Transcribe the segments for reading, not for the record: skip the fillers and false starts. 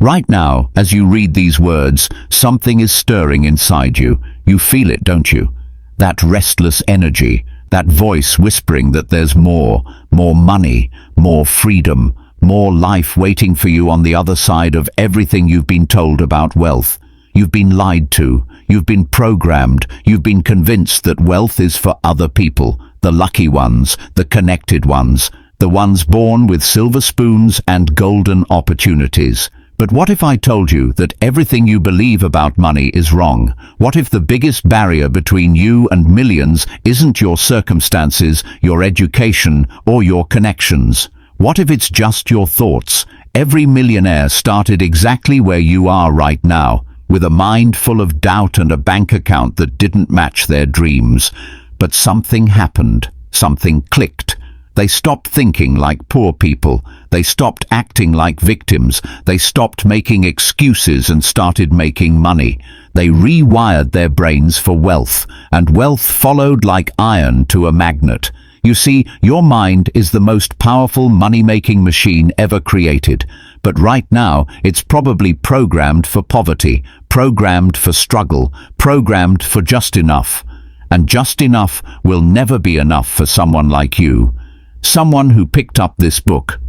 Right now, as you read these words, something is stirring inside you. You feel it, don't you? That restless energy, that voice whispering that there's more money, more freedom, more life waiting for you on the other side of everything you've been told about wealth. You've been lied to, you've been programmed, you've been convinced that wealth is for other people, the lucky ones, the connected ones, the ones born with silver spoons and golden opportunities. But what if I told you that everything you believe about money is wrong? What if the biggest barrier between you and millions isn't your circumstances, your education, or your connections? What if it's just your thoughts? Every millionaire started exactly where you are right now, with a mind full of doubt and a bank account that didn't match their dreams. But something happened. Something clicked. They stopped thinking like poor people. They stopped acting like victims. They stopped making excuses and started making money. They rewired their brains for wealth, and wealth followed like iron to a magnet. You see, your mind is the most powerful money-making machine ever created. But right now, it's probably programmed for poverty, programmed for struggle, programmed for just enough. And just enough will never be enough for someone like you. Someone who picked up this book.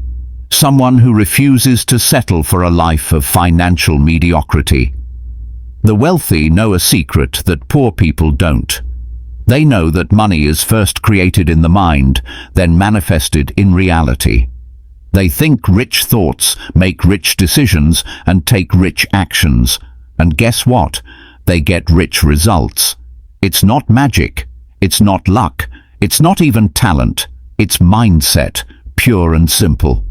Someone who refuses to settle for a life of financial mediocrity. The wealthy know a secret that poor people don't. They know that money is first created in the mind, then manifested in reality. They think rich thoughts, make rich decisions, and take rich actions. And guess what? They get rich results. It's not magic. It's not luck. It's not even talent. It's mindset, pure and simple.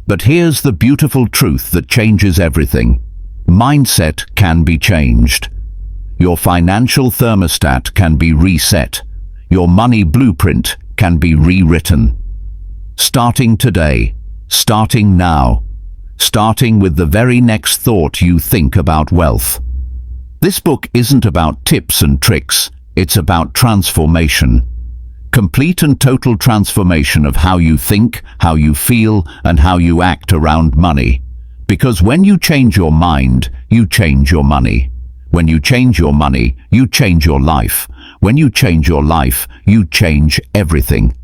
But here's the beautiful truth that changes everything. Mindset can be changed. Your financial thermostat can be reset. Your money blueprint can be rewritten. Starting today, starting now, starting with the very next thought you think about wealth. This book isn't about tips and tricks, it's about transformation. Complete and total transformation of how you think, how you feel, and how you act around money. Because when you change your mind, you change your money. When you change your money, you change your life. When you change your life, you change everything.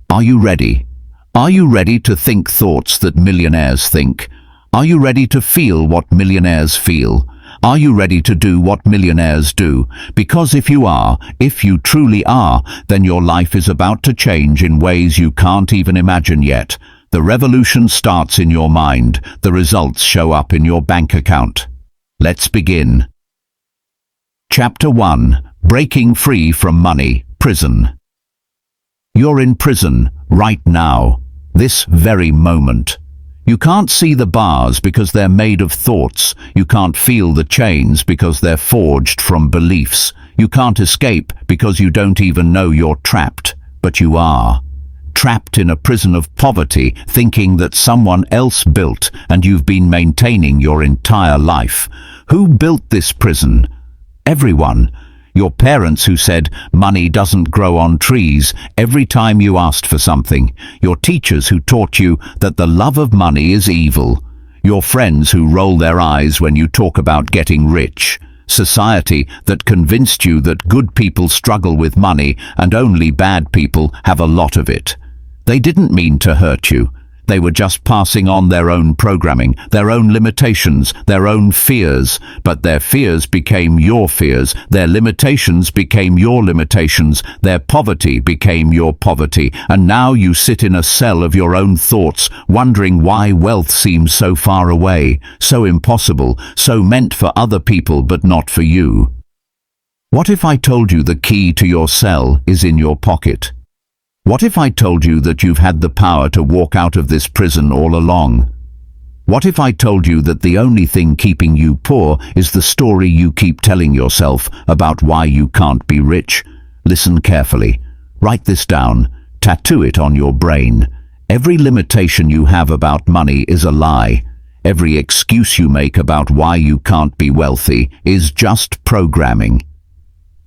Are you ready? Are you ready to think thoughts that millionaires think? Are you ready to feel what millionaires feel? Are you ready to do what millionaires do? Because if you are, if you truly are, then your life is about to change in ways you can't even imagine yet. The revolution starts in your mind. The results show up in your bank account. Let's begin. Chapter 1. Breaking Free from Money, Prison. You're in prison right now, this very moment. You can't see the bars because they're made of thoughts. You can't feel the chains because they're forged from beliefs. You can't escape because you don't even know you're trapped. But you are. Trapped in a prison of poverty, thinking that someone else built and you've been maintaining your entire life. Who built this prison? Everyone. Your parents who said money doesn't grow on trees every time you asked for something. Your teachers who taught you that the love of money is evil. Your friends who roll their eyes when you talk about getting rich. Society that convinced you that good people struggle with money and only bad people have a lot of it. They didn't mean to hurt you. They were just passing on their own programming, their own limitations, their own fears. But their fears became your fears, their limitations became your limitations, their poverty became your poverty, and now you sit in a cell of your own thoughts, wondering why wealth seems so far away, so impossible, so meant for other people but not for you. What if I told you the key to your cell is in your pocket? What if I told you that you've had the power to walk out of this prison all along? What if I told you that the only thing keeping you poor is the story you keep telling yourself about why you can't be rich? Listen carefully. Write this down. Tattoo it on your brain. Every limitation you have about money is a lie. Every excuse you make about why you can't be wealthy is just programming.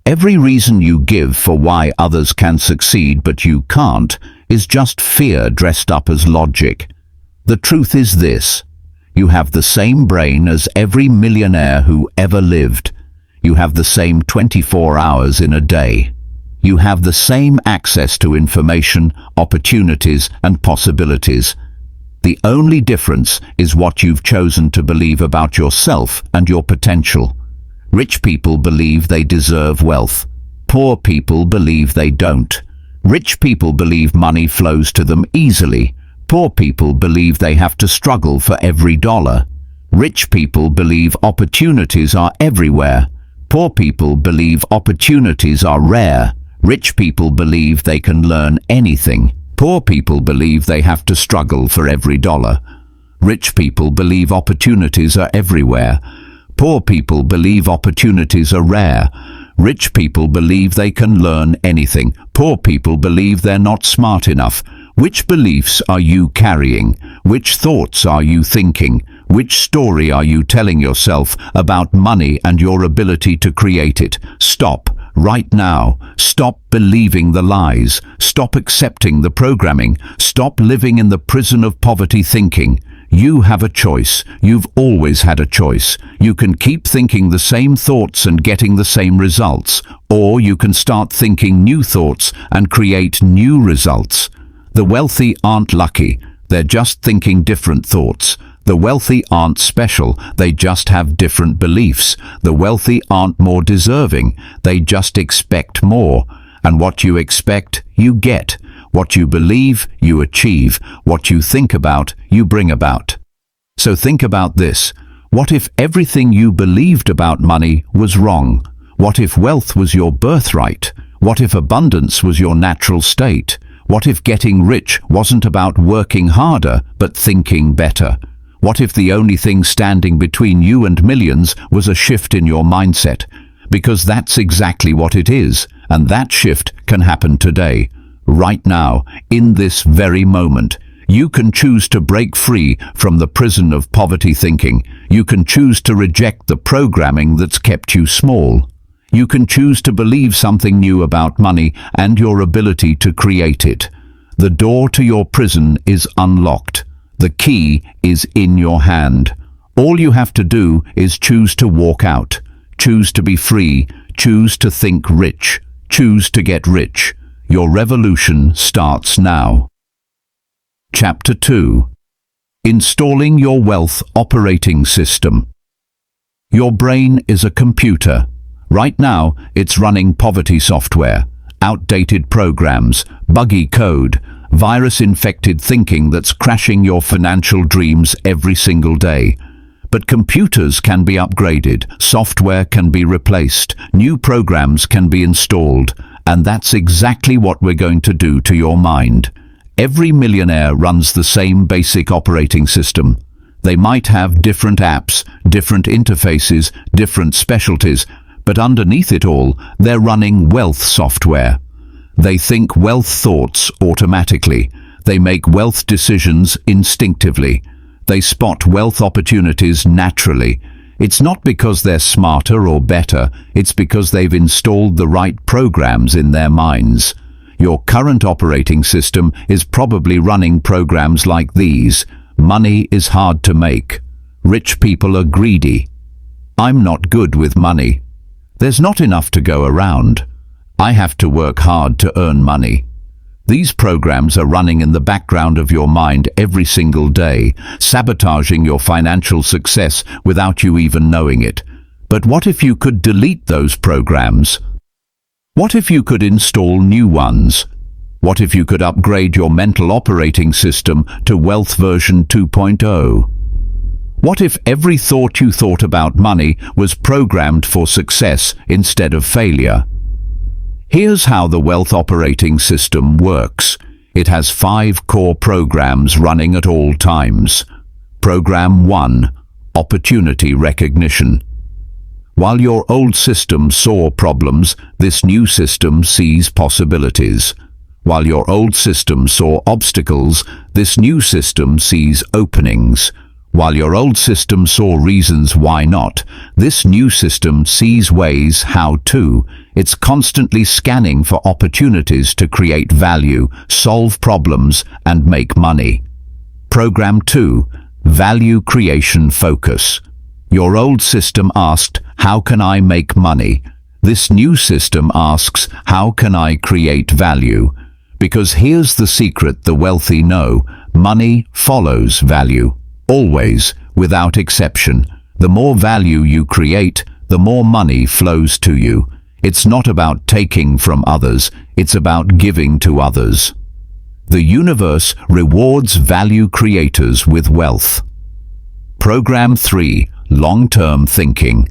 Every reason you give for why others can succeed but you can't is just fear dressed up as logic. The truth is this: You have the same brain as every millionaire who ever lived. You have the same 24 hours in a day. You have the same access to information, opportunities, and possibilities. The only difference is what you've chosen to believe about yourself and your potential. Rich people believe they deserve wealth. Poor people believe they don't. Rich people believe money flows to them easily. Poor people believe they have to struggle for every dollar. Rich people believe opportunities are everywhere. Poor people believe opportunities are rare. Rich people believe they can learn anything. Poor people believe they have to struggle for every dollar. Rich people believe opportunities are everywhere. Poor people believe opportunities are rare. Rich people believe they can learn anything. Poor people believe they're not smart enough. Which beliefs are you carrying? Which thoughts are you thinking? Which story are you telling yourself about money and your ability to create it? Stop. Right now. Stop believing the lies. Stop accepting the programming. Stop living in the prison of poverty thinking. You have a choice. You've always had a choice. You can keep thinking the same thoughts and getting the same results, or you can start thinking new thoughts and create new results. The wealthy aren't lucky. They're just thinking different thoughts. The wealthy aren't special, they just have different beliefs. The wealthy aren't more deserving, they just expect more. And what you expect, you get. What you believe, you achieve. What you think about, you bring about. So think about this. What if everything you believed about money was wrong? What if wealth was your birthright? What if abundance was your natural state? What if getting rich wasn't about working harder, but thinking better? What if the only thing standing between you and millions was a shift in your mindset? Because that's exactly what it is, and that shift can happen today, right now, in this very moment. You can choose to break free from the prison of poverty thinking. You can choose to reject the programming that's kept you small. You can choose to believe something new about money and your ability to create it. The door to your prison is unlocked. The key is in your hand. All you have to do is choose to walk out. Choose to be free. Choose to think rich. Choose to get rich. Your revolution starts now. Chapter 2. Installing your wealth operating system. Your brain is a computer. Right now, it's running poverty software, outdated programs, buggy code, virus-infected thinking that's crashing your financial dreams every single day. But computers can be upgraded, software can be replaced, new programs can be installed, and that's exactly what we're going to do to your mind. Every millionaire runs the same basic operating system. They might have different apps, different interfaces, different specialties, but underneath it all, they're running wealth software. They think wealth thoughts automatically. They make wealth decisions instinctively. They spot wealth opportunities naturally. It's not because they're smarter or better, it's because they've installed the right programs in their minds. Your current operating system is probably running programs like these. Money is hard to make. Rich people are greedy. I'm not good with money. There's not enough to go around. I have to work hard to earn money. These programs are running in the background of your mind every single day, sabotaging your financial success without you even knowing it. But what if you could delete those programs? What if you could install new ones? What if you could upgrade your mental operating system to Wealth version 2.0? What if every thought you thought about money was programmed for success instead of failure? Here's how the wealth operating system works. It has 5 core programs running at all times. Program 1, Opportunity Recognition. While your old system saw problems, this new system sees possibilities. While your old system saw obstacles, this new system sees openings. While your old system saw reasons why not, this new system sees ways how to. It's constantly scanning for opportunities to create value, solve problems, and make money. Program 2, value creation focus. Your old system asked, how can I make money? This new system asks, how can I create value? Because here's the secret the wealthy know: money follows value. Always, without exception. The more value you create, the more money flows to you. It's not about taking from others, it's about giving to others. The universe rewards value creators with wealth. Program 3. Long-term thinking.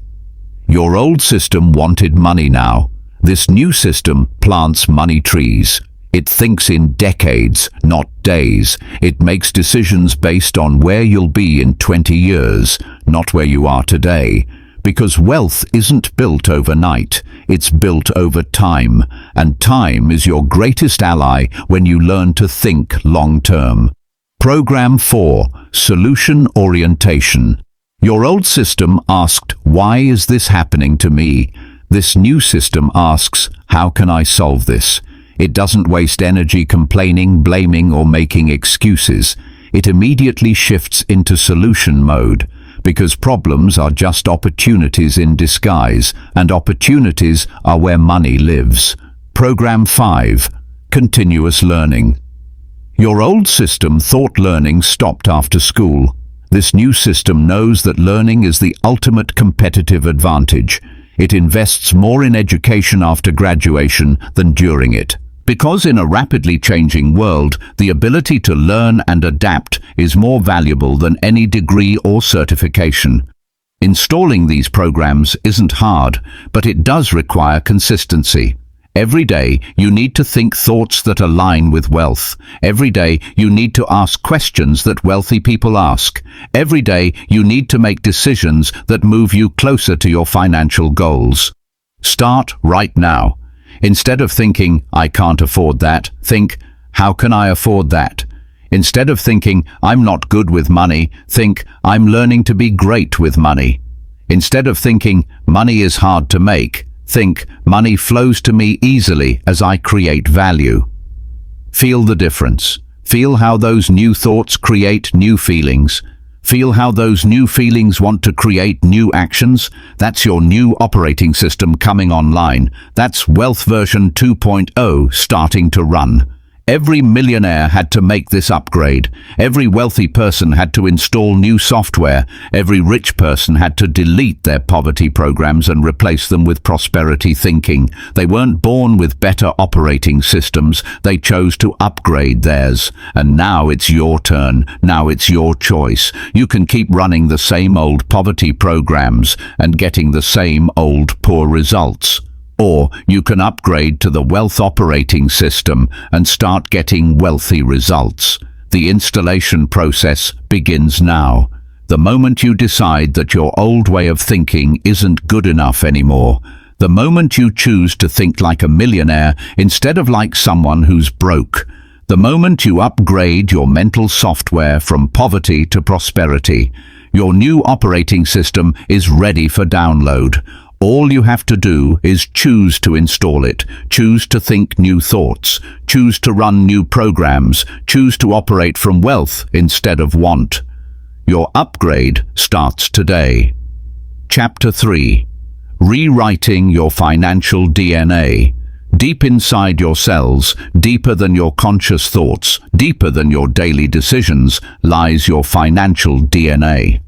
Your old system wanted money now. This new system plants money trees. It thinks in decades, not days. It makes decisions based on where you'll be in 20 years, not where you are today. Because wealth isn't built overnight, it's built over time, and time is your greatest ally when you learn to think long-term. Program 4. Solution orientation. Your old system asked, why is this happening to me? This new system asks, how can I solve this? It doesn't waste energy complaining, blaming, or making excuses. It immediately shifts into solution mode. Because problems are just opportunities in disguise, and opportunities are where money lives. Program 5. Continuous learning. Your old system thought learning stopped after school. This new system knows that learning is the ultimate competitive advantage. It invests more in education after graduation than during it. Because in a rapidly changing world, the ability to learn and adapt is more valuable than any degree or certification. Installing these programs isn't hard, but it does require consistency. Every day, you need to think thoughts that align with wealth. Every day, you need to ask questions that wealthy people ask. Every day, you need to make decisions that move you closer to your financial goals. Start right now. Instead of thinking, I can't afford that, think, how can I afford that? Instead of thinking, I'm not good with money, think, I'm learning to be great with money. Instead of thinking, money is hard to make, think, money flows to me easily as I create value. Feel the difference. Feel how those new thoughts create new feelings. Feel how those new feelings want to create new actions. That's your new operating system coming online. That's Wealth version 2.0 starting to run. Every millionaire had to make this upgrade. Every wealthy person had to install new software. Every rich person had to delete their poverty programs and replace them with prosperity thinking. They weren't born with better operating systems. They chose to upgrade theirs. And now it's your turn. Now it's your choice. You can keep running the same old poverty programs and getting the same old poor results. Or you can upgrade to the wealth operating system and start getting wealthy results. The installation process begins now. The moment you decide that your old way of thinking isn't good enough anymore. The moment you choose to think like a millionaire instead of like someone who's broke. The moment you upgrade your mental software from poverty to prosperity. Your new operating system is ready for download. All you have to do is choose to install it, choose to think new thoughts, choose to run new programs, choose to operate from wealth instead of want. Your upgrade starts today. Chapter 3. Rewriting your financial DNA. Deep inside your cells, deeper than your conscious thoughts, deeper than your daily decisions, lies your financial DNA.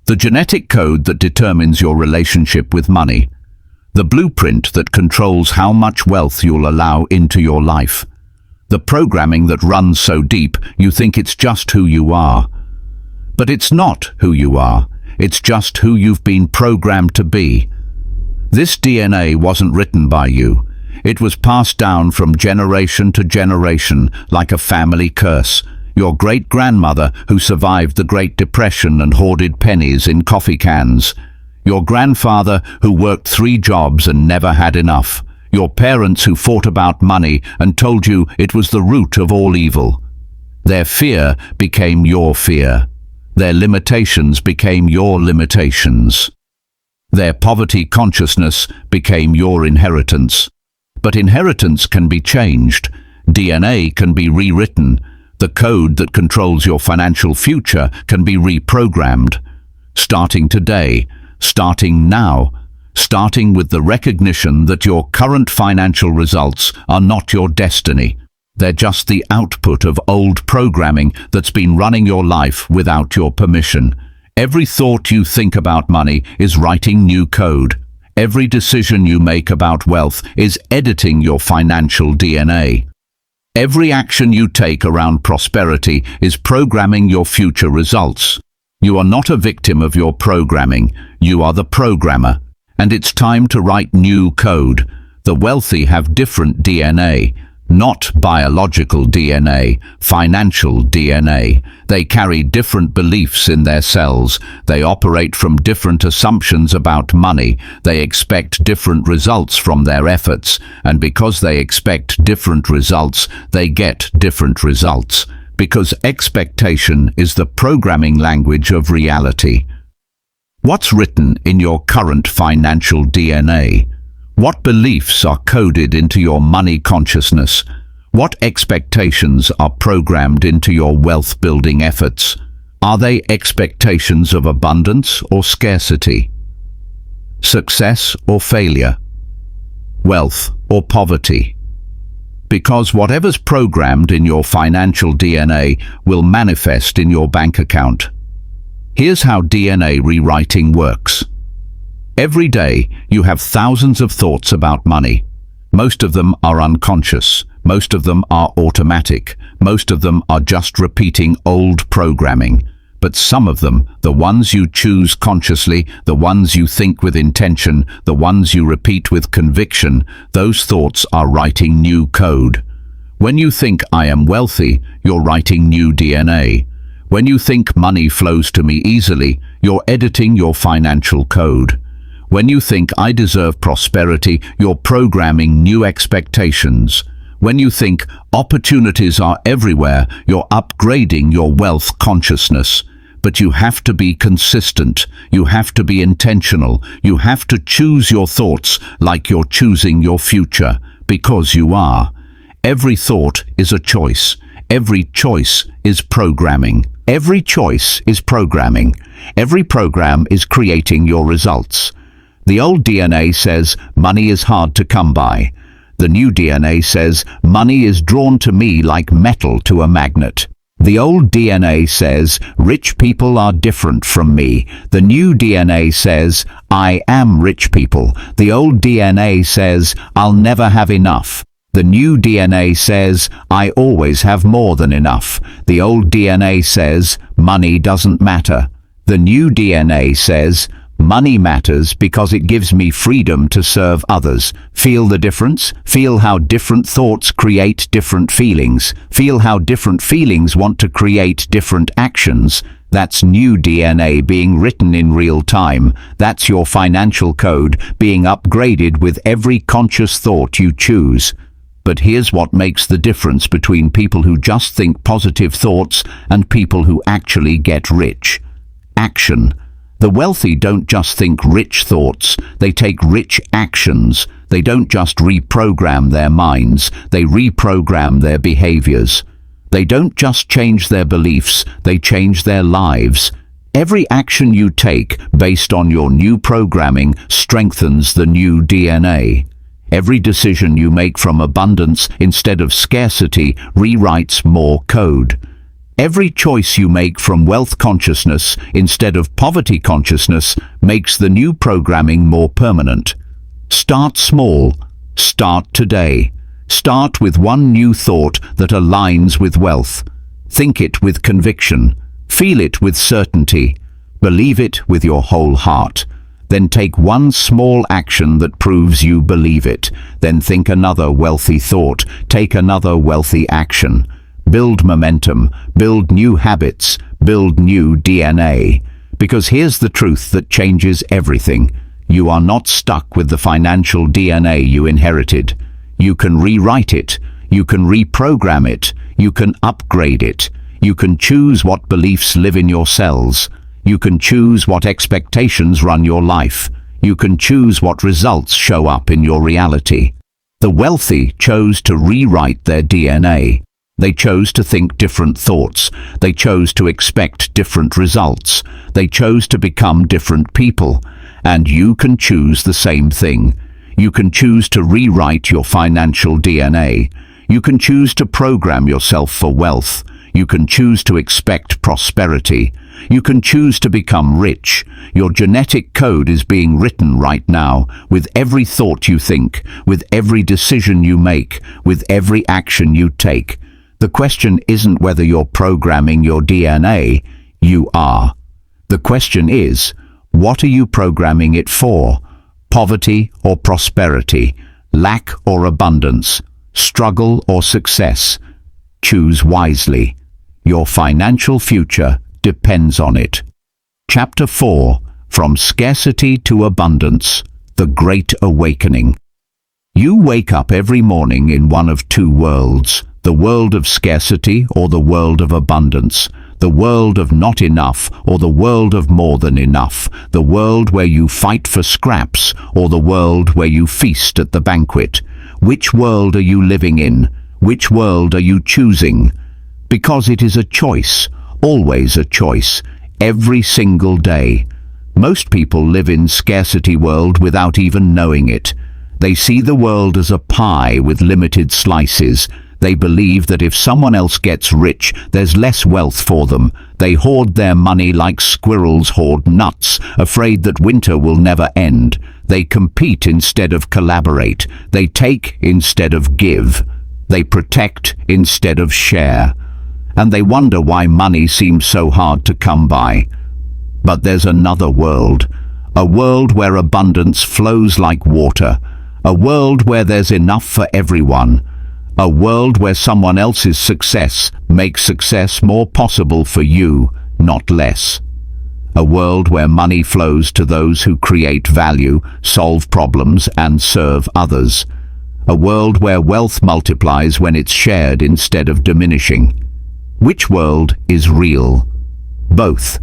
The genetic code that determines your relationship with money. The blueprint that controls how much wealth you'll allow into your life. The programming that runs so deep you think it's just who you are. But it's not who you are. It's just who you've been programmed to be. This DNA wasn't written by you. It was passed down from generation to generation like a family curse. Your great-grandmother who survived the Great Depression and hoarded pennies in coffee cans. Your grandfather who worked 3 jobs and never had enough. Your parents who fought about money and told you it was the root of all evil. Their fear became your fear. Their limitations became your limitations. Their poverty consciousness became your inheritance. But inheritance can be changed. DNA can be rewritten. The code that controls your financial future can be reprogrammed. Starting today, starting now, starting with the recognition that your current financial results are not your destiny. They're just the output of old programming that's been running your life without your permission. Every thought you think about money is writing new code. Every decision you make about wealth is editing your financial DNA. Every action you take around prosperity is programming your future results. You are not a victim of your programming, you are the programmer. And it's time to write new code. The wealthy have different DNA. Not biological DNA, financial DNA. They carry different beliefs in their cells. They operate from different assumptions about money. They expect different results from their efforts. And because they expect different results, they get different results. Because expectation is the programming language of reality. What's written in your current financial DNA? What beliefs are coded into your money consciousness? What expectations are programmed into your wealth-building efforts? Are they expectations of abundance or scarcity? Success or failure? Wealth or poverty? Because whatever's programmed in your financial DNA will manifest in your bank account. Here's how DNA rewriting works. Every day, you have thousands of thoughts about money. Most of them are unconscious. Most of them are automatic. Most of them are just repeating old programming. But some of them, the ones you choose consciously, the ones you think with intention, the ones you repeat with conviction, those thoughts are writing new code. When you think I am wealthy, you're writing new DNA. When you think money flows to me easily, you're editing your financial code. When you think I deserve prosperity, you're programming new expectations. When you think opportunities are everywhere, you're upgrading your wealth consciousness. But you have to be consistent. You have to be intentional. You have to choose your thoughts like you're choosing your future, because you are. Every thought is a choice. Every choice is programming. Every choice is programming. Every program is creating your results. The old DNA says money is hard to come by. The new DNA says money is drawn to me like metal to a magnet. The old DNA says rich people are different from me. The new DNA says I am rich people. The old DNA says I'll never have enough. The new DNA says I always have more than enough. The old DNA says money doesn't matter. The new DNA says money matters because it gives me freedom to serve others. Feel the difference? Feel how different thoughts create different feelings. Feel how different feelings want to create different actions. That's new DNA being written in real time. That's your financial code being upgraded with every conscious thought you choose. But here's what makes the difference between people who just think positive thoughts and people who actually get rich. Action. The wealthy don't just think rich thoughts, they take rich actions. They don't just reprogram their minds, they reprogram their behaviors. They don't just change their beliefs, they change their lives. Every action you take based on your new programming strengthens the new DNA. Every decision you make from abundance instead of scarcity rewrites more code. Every choice you make from wealth consciousness instead of poverty consciousness makes the new programming more permanent. Start small. Start today. Start with one new thought that aligns with wealth. Think it with conviction. Feel it with certainty. Believe it with your whole heart. Then take one small action that proves you believe it. Then think another wealthy thought. Take another wealthy action. Build momentum, build new habits, build new DNA. Because here's the truth that changes everything. You are not stuck with the financial DNA you inherited. You can rewrite it. You can reprogram it. You can upgrade it. You can choose what beliefs live in your cells. You can choose what expectations run your life. You can choose what results show up in your reality. The wealthy chose to rewrite their DNA. They chose to think different thoughts. They chose to expect different results. They chose to become different people. And you can choose the same thing. You can choose to rewrite your financial DNA. You can choose to program yourself for wealth. You can choose to expect prosperity. You can choose to become rich. Your genetic code is being written right now, with every thought you think, with every decision you make, with every action you take. The question isn't whether you're programming your DNA. You are. The question is, what are you programming it for? Poverty or prosperity? Lack or abundance? Struggle or success? Choose wisely. Your financial future depends on it. Chapter 4. From Scarcity to Abundance. The Great Awakening. You wake up every morning in one of two worlds, the world of scarcity or the world of abundance, the world of not enough or the world of more than enough, the world where you fight for scraps or the world where you feast at the banquet. Which world are you living in? Which world are you choosing? Because it is a choice, always a choice, every single day. Most people live in scarcity world without even knowing it. They see the world as a pie with limited slices. They believe that if someone else gets rich, there's less wealth for them. They hoard their money like squirrels hoard nuts, afraid that winter will never end. They compete instead of collaborate. They take instead of give. They protect instead of share. And they wonder why money seems so hard to come by. But there's another world. A world where abundance flows like water. A world where there's enough for everyone. A world where someone else's success makes success more possible for you, not less. A world where money flows to those who create value, solve problems, and serve others. A world where wealth multiplies when it's shared instead of diminishing. Which world is real? Both.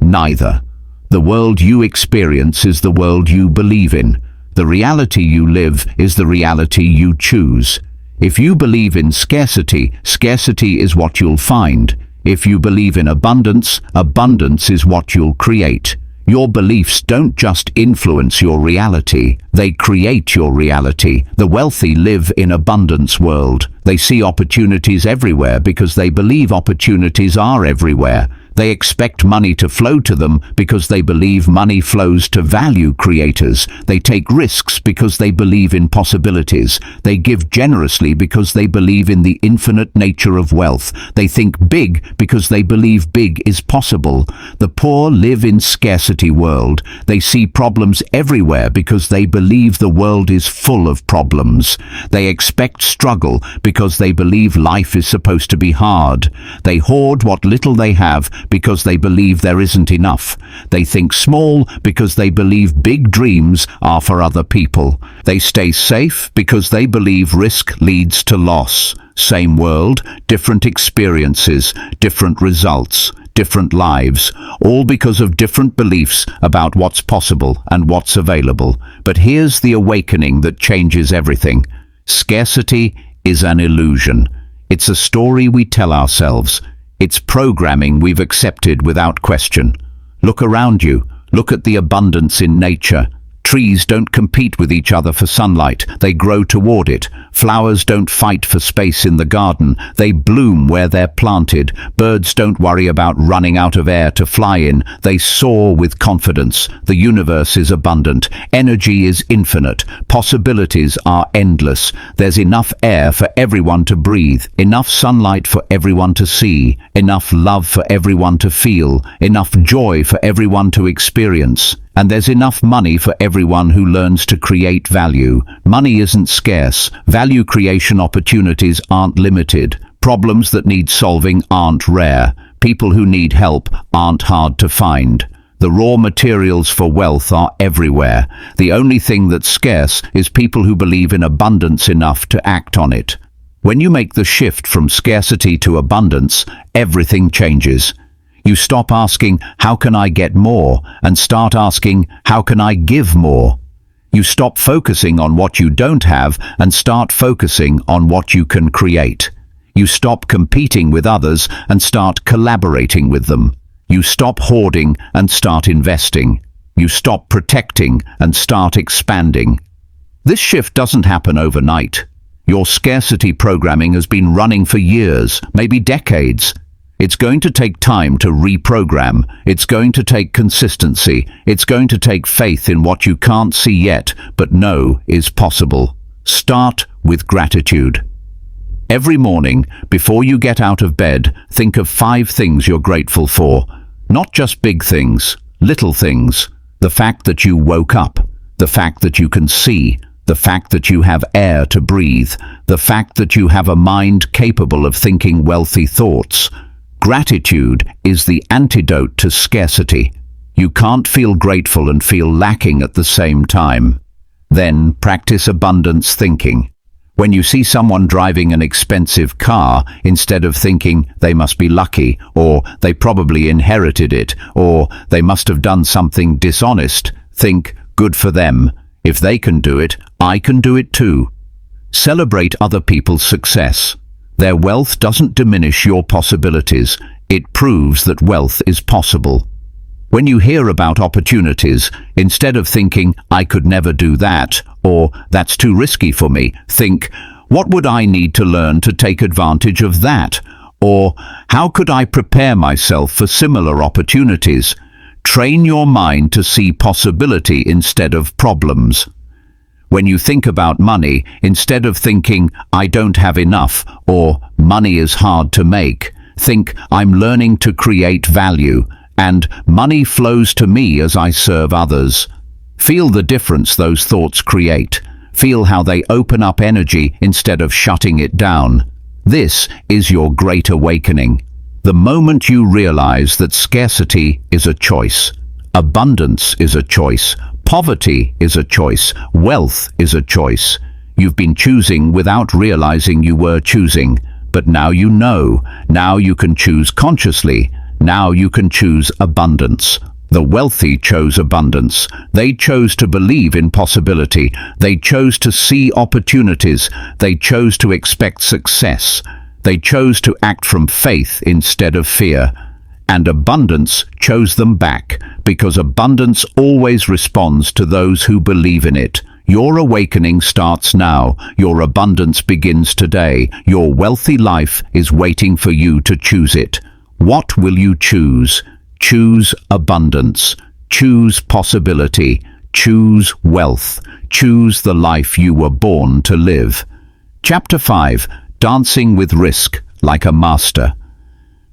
Neither. The world you experience is the world you believe in. The reality you live is the reality you choose. If you believe in scarcity, scarcity is what you'll find. If you believe in abundance, abundance is what you'll create. Your beliefs don't just influence your reality, they create your reality. The wealthy live in abundance world. They see opportunities everywhere because they believe opportunities are everywhere. They expect money to flow to them because they believe money flows to value creators. They take risks because they believe in possibilities. They give generously because they believe in the infinite nature of wealth. They think big because they believe big is possible. The poor live in scarcity world. They see problems everywhere because they believe the world is full of problems. They expect struggle because they believe life is supposed to be hard. They hoard what little they have because they believe there isn't enough. They think small because they believe big dreams are for other people. They stay safe because they believe risk leads to loss. Same world, different experiences, different results, different lives, all because of different beliefs about what's possible and what's available. But here's the awakening that changes everything. Scarcity is an illusion. It's a story we tell ourselves. It's programming we've accepted without question. Look around you. Look at the abundance in nature. Trees don't compete with each other for sunlight, they grow toward it. Flowers don't fight for space in the garden, they bloom where they're planted. Birds don't worry about running out of air to fly in, they soar with confidence. The universe is abundant, energy is infinite, possibilities are endless. There's enough air for everyone to breathe, enough sunlight for everyone to see, enough love for everyone to feel, enough joy for everyone to experience. And there's enough money for everyone who learns to create value. Money isn't scarce. Value creation opportunities aren't limited. Problems that need solving aren't rare. People who need help aren't hard to find. The raw materials for wealth are everywhere. The only thing that's scarce is people who believe in abundance enough to act on it. When you make the shift from scarcity to abundance, everything changes. You stop asking, how can I get more? And start asking, how can I give more? You stop focusing on what you don't have and start focusing on what you can create. You stop competing with others and start collaborating with them. You stop hoarding and start investing. You stop protecting and start expanding. This shift doesn't happen overnight. Your scarcity programming has been running for years, maybe decades. It's going to take time to reprogram. It's going to take consistency. It's going to take faith in what you can't see yet, but know is possible. Start with gratitude. Every morning, before you get out of bed, think of 5 things you're grateful for. Not just big things, little things. The fact that you woke up, the fact that you can see, the fact that you have air to breathe, the fact that you have a mind capable of thinking wealthy thoughts. Gratitude is the antidote to scarcity. You can't feel grateful and feel lacking at the same time. Then practice abundance thinking. When you see someone driving an expensive car, instead of thinking they must be lucky, or they probably inherited it, or they must have done something dishonest, think, good for them. If they can do it, I can do it too. Celebrate other people's success. Their wealth doesn't diminish your possibilities. It proves that wealth is possible. When you hear about opportunities, instead of thinking, I could never do that, or that's too risky for me, think, what would I need to learn to take advantage of that? Or, how could I prepare myself for similar opportunities? Train your mind to see possibility instead of problems. When you think about money, instead of thinking, I don't have enough, or money is hard to make, think, I'm learning to create value, and money flows to me as I serve others. Feel the difference those thoughts create. Feel how they open up energy instead of shutting it down. This is your great awakening. The moment you realize that scarcity is a choice, abundance is a choice, poverty is a choice, wealth is a choice. You've been choosing without realizing you were choosing, but now you know. Now you can choose consciously. Now you can choose abundance. The wealthy chose abundance. They chose to believe in possibility. They chose to see opportunities. They chose to expect success. They chose to act from faith instead of fear. And abundance chose them back, because abundance always responds to those who believe in it. Your awakening starts now. Your abundance begins today. Your wealthy life is waiting for you to choose it. What will you choose? Choose abundance. Choose possibility. Choose wealth. Choose the life you were born to live. Chapter 5. Dancing with risk like a master.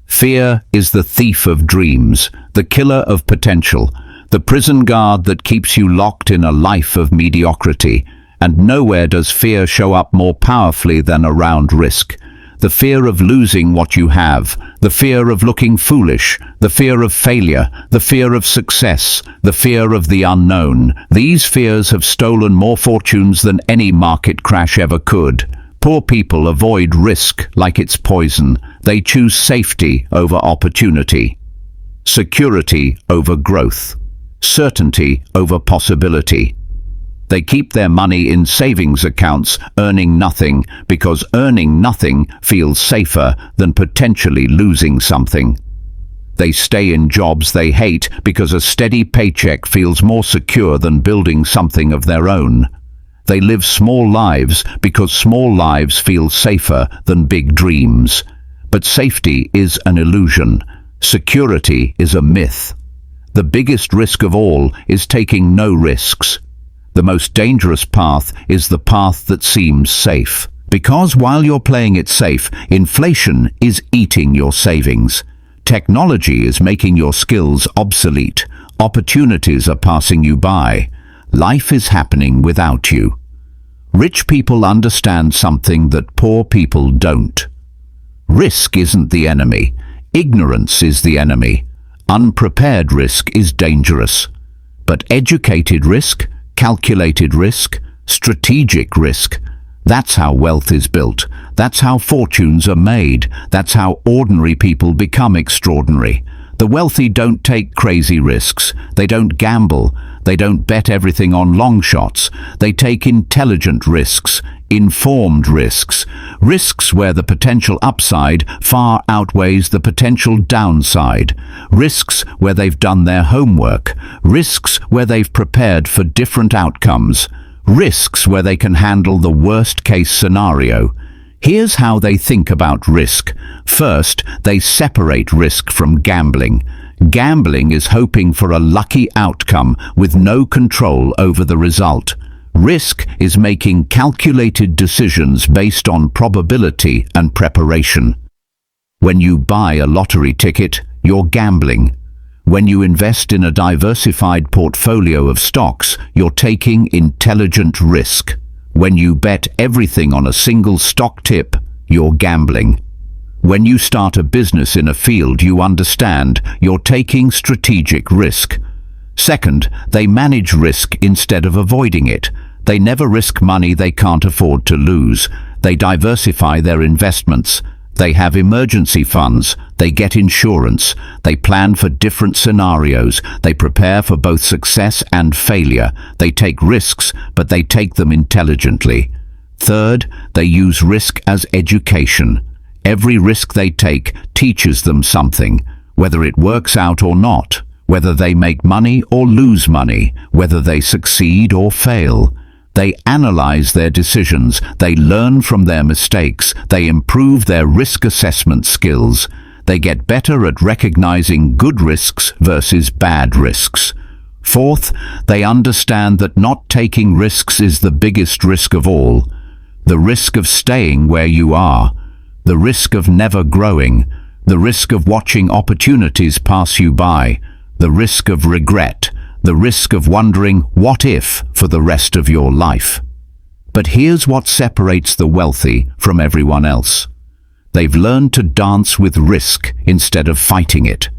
Fear is the thief of dreams, the killer of potential, the prison guard that keeps you locked in a life of mediocrity. And nowhere does fear show up more powerfully than around risk. The fear of losing what you have, the fear of looking foolish, the fear of failure, the fear of success, the fear of the unknown. These fears have stolen more fortunes than any market crash ever could. Poor people avoid risk like it's poison. They choose safety over opportunity, security over growth, certainty over possibility. They keep their money in savings accounts, earning nothing, because earning nothing feels safer than potentially losing something. They stay in jobs they hate because a steady paycheck feels more secure than building something of their own. They live small lives because small lives feel safer than big dreams. But safety is an illusion. Security is a myth. The biggest risk of all is taking no risks. The most dangerous path is the path that seems safe. Because while you're playing it safe, inflation is eating your savings. Technology is making your skills obsolete. Opportunities are passing you by. Life is happening without you. Rich people understand something that poor people don't. Risk isn't the enemy. Ignorance is the enemy. Unprepared risk is dangerous. But educated risk, calculated risk, strategic risk, that's how wealth is built. That's how fortunes are made. That's how ordinary people become extraordinary. The wealthy don't take crazy risks. They don't gamble. They don't bet everything on long shots. They take intelligent risks, informed risks, risks where the potential upside far outweighs the potential downside, risks where they've done their homework, risks where they've prepared for different outcomes, risks where they can handle the worst-case scenario. Here's how they think about risk. First, they separate risk from gambling. Gambling is hoping for a lucky outcome with no control over the result. Risk is making calculated decisions based on probability and preparation. When you buy a lottery ticket, you're gambling. When you invest in a diversified portfolio of stocks, you're taking intelligent risk. When you bet everything on a single stock tip, you're gambling. When you start a business in a field you understand, you're taking strategic risk. Second, they manage risk instead of avoiding it. They never risk money they can't afford to lose. They diversify their investments. They have emergency funds. They get insurance. They plan for different scenarios. They prepare for both success and failure. They take risks, but they take them intelligently. Third, they use risk as education. Every risk they take teaches them something, whether it works out or not, whether they make money or lose money, whether they succeed or fail. They analyze their decisions, they learn from their mistakes, they improve their risk assessment skills. They get better at recognizing good risks versus bad risks. Fourth, they understand that not taking risks is the biggest risk of all. The risk of staying where you are, the risk of never growing, the risk of watching opportunities pass you by, the risk of regret, the risk of wondering what if for the rest of your life. But here's what separates the wealthy from everyone else. They've learned to dance with risk instead of fighting it.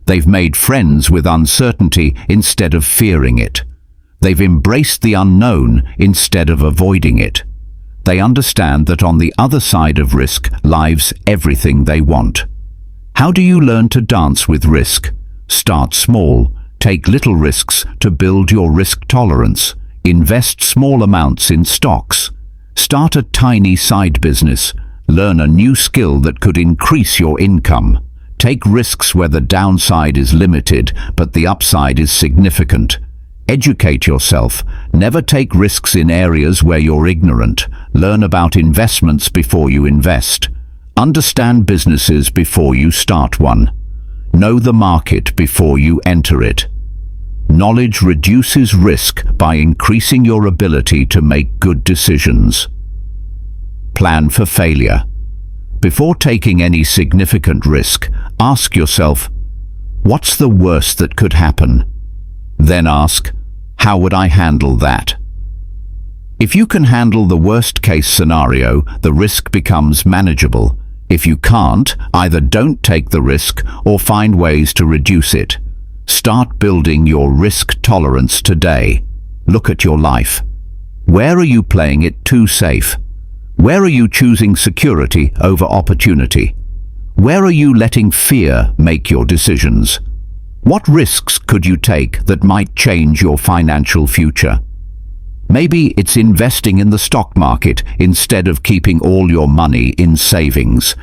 They've made friends with uncertainty instead of fearing it. They've embraced the unknown instead of avoiding it. They understand that on the other side of risk lies everything they want. How do you learn to dance with risk? Start small. Take little risks to build your risk tolerance. Invest small amounts in stocks. Start a tiny side business. Learn a new skill that could increase your income. Take risks where the downside is limited, but the upside is significant. Educate yourself. Never take risks in areas where you're ignorant. Learn about investments before you invest. Understand businesses before you start one. Know the market before you enter it. Knowledge reduces risk by increasing your ability to make good decisions. Plan for failure. Before taking any significant risk, ask yourself, what's the worst that could happen? Then ask, how would I handle that? If you can handle the worst-case scenario, the risk becomes manageable. If you can't, either don't take the risk or find ways to reduce it. Start building your risk tolerance today. Look at your life. Where are you playing it too safe? Where are you choosing security over opportunity? Where are you letting fear make your decisions? What risks could you take that might change your financial future? Maybe it's investing in the stock market instead of keeping all your money in savings.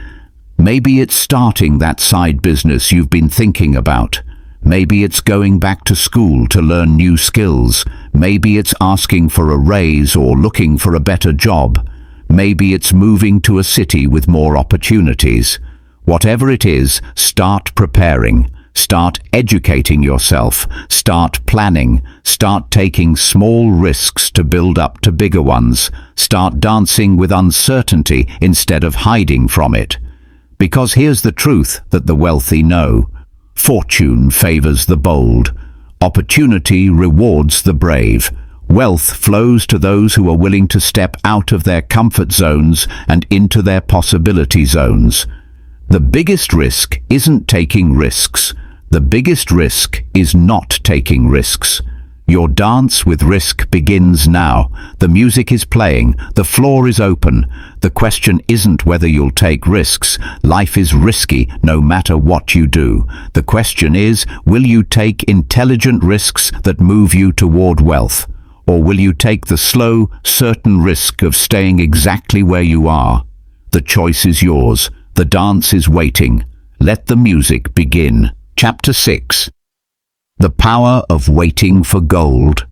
Maybe it's starting that side business you've been thinking about. Maybe it's going back to school to learn new skills. Maybe it's asking for a raise or looking for a better job. Maybe it's moving to a city with more opportunities. Whatever it is, start preparing. Start educating yourself. Start planning. Start taking small risks to build up to bigger ones. Start dancing with uncertainty instead of hiding from it. Because here's the truth that the wealthy know. Fortune favors the bold. Opportunity rewards the brave. Wealth flows to those who are willing to step out of their comfort zones and into their possibility zones. The biggest risk isn't taking risks. The biggest risk is not taking risks. Your dance with risk begins now. The music is playing. The floor is open. The question isn't whether you'll take risks. Life is risky no matter what you do. The question is, will you take intelligent risks that move you toward wealth? Or will you take the slow, certain risk of staying exactly where you are? The choice is yours. The dance is waiting. Let the music begin. Chapter 6. The power of waiting for gold.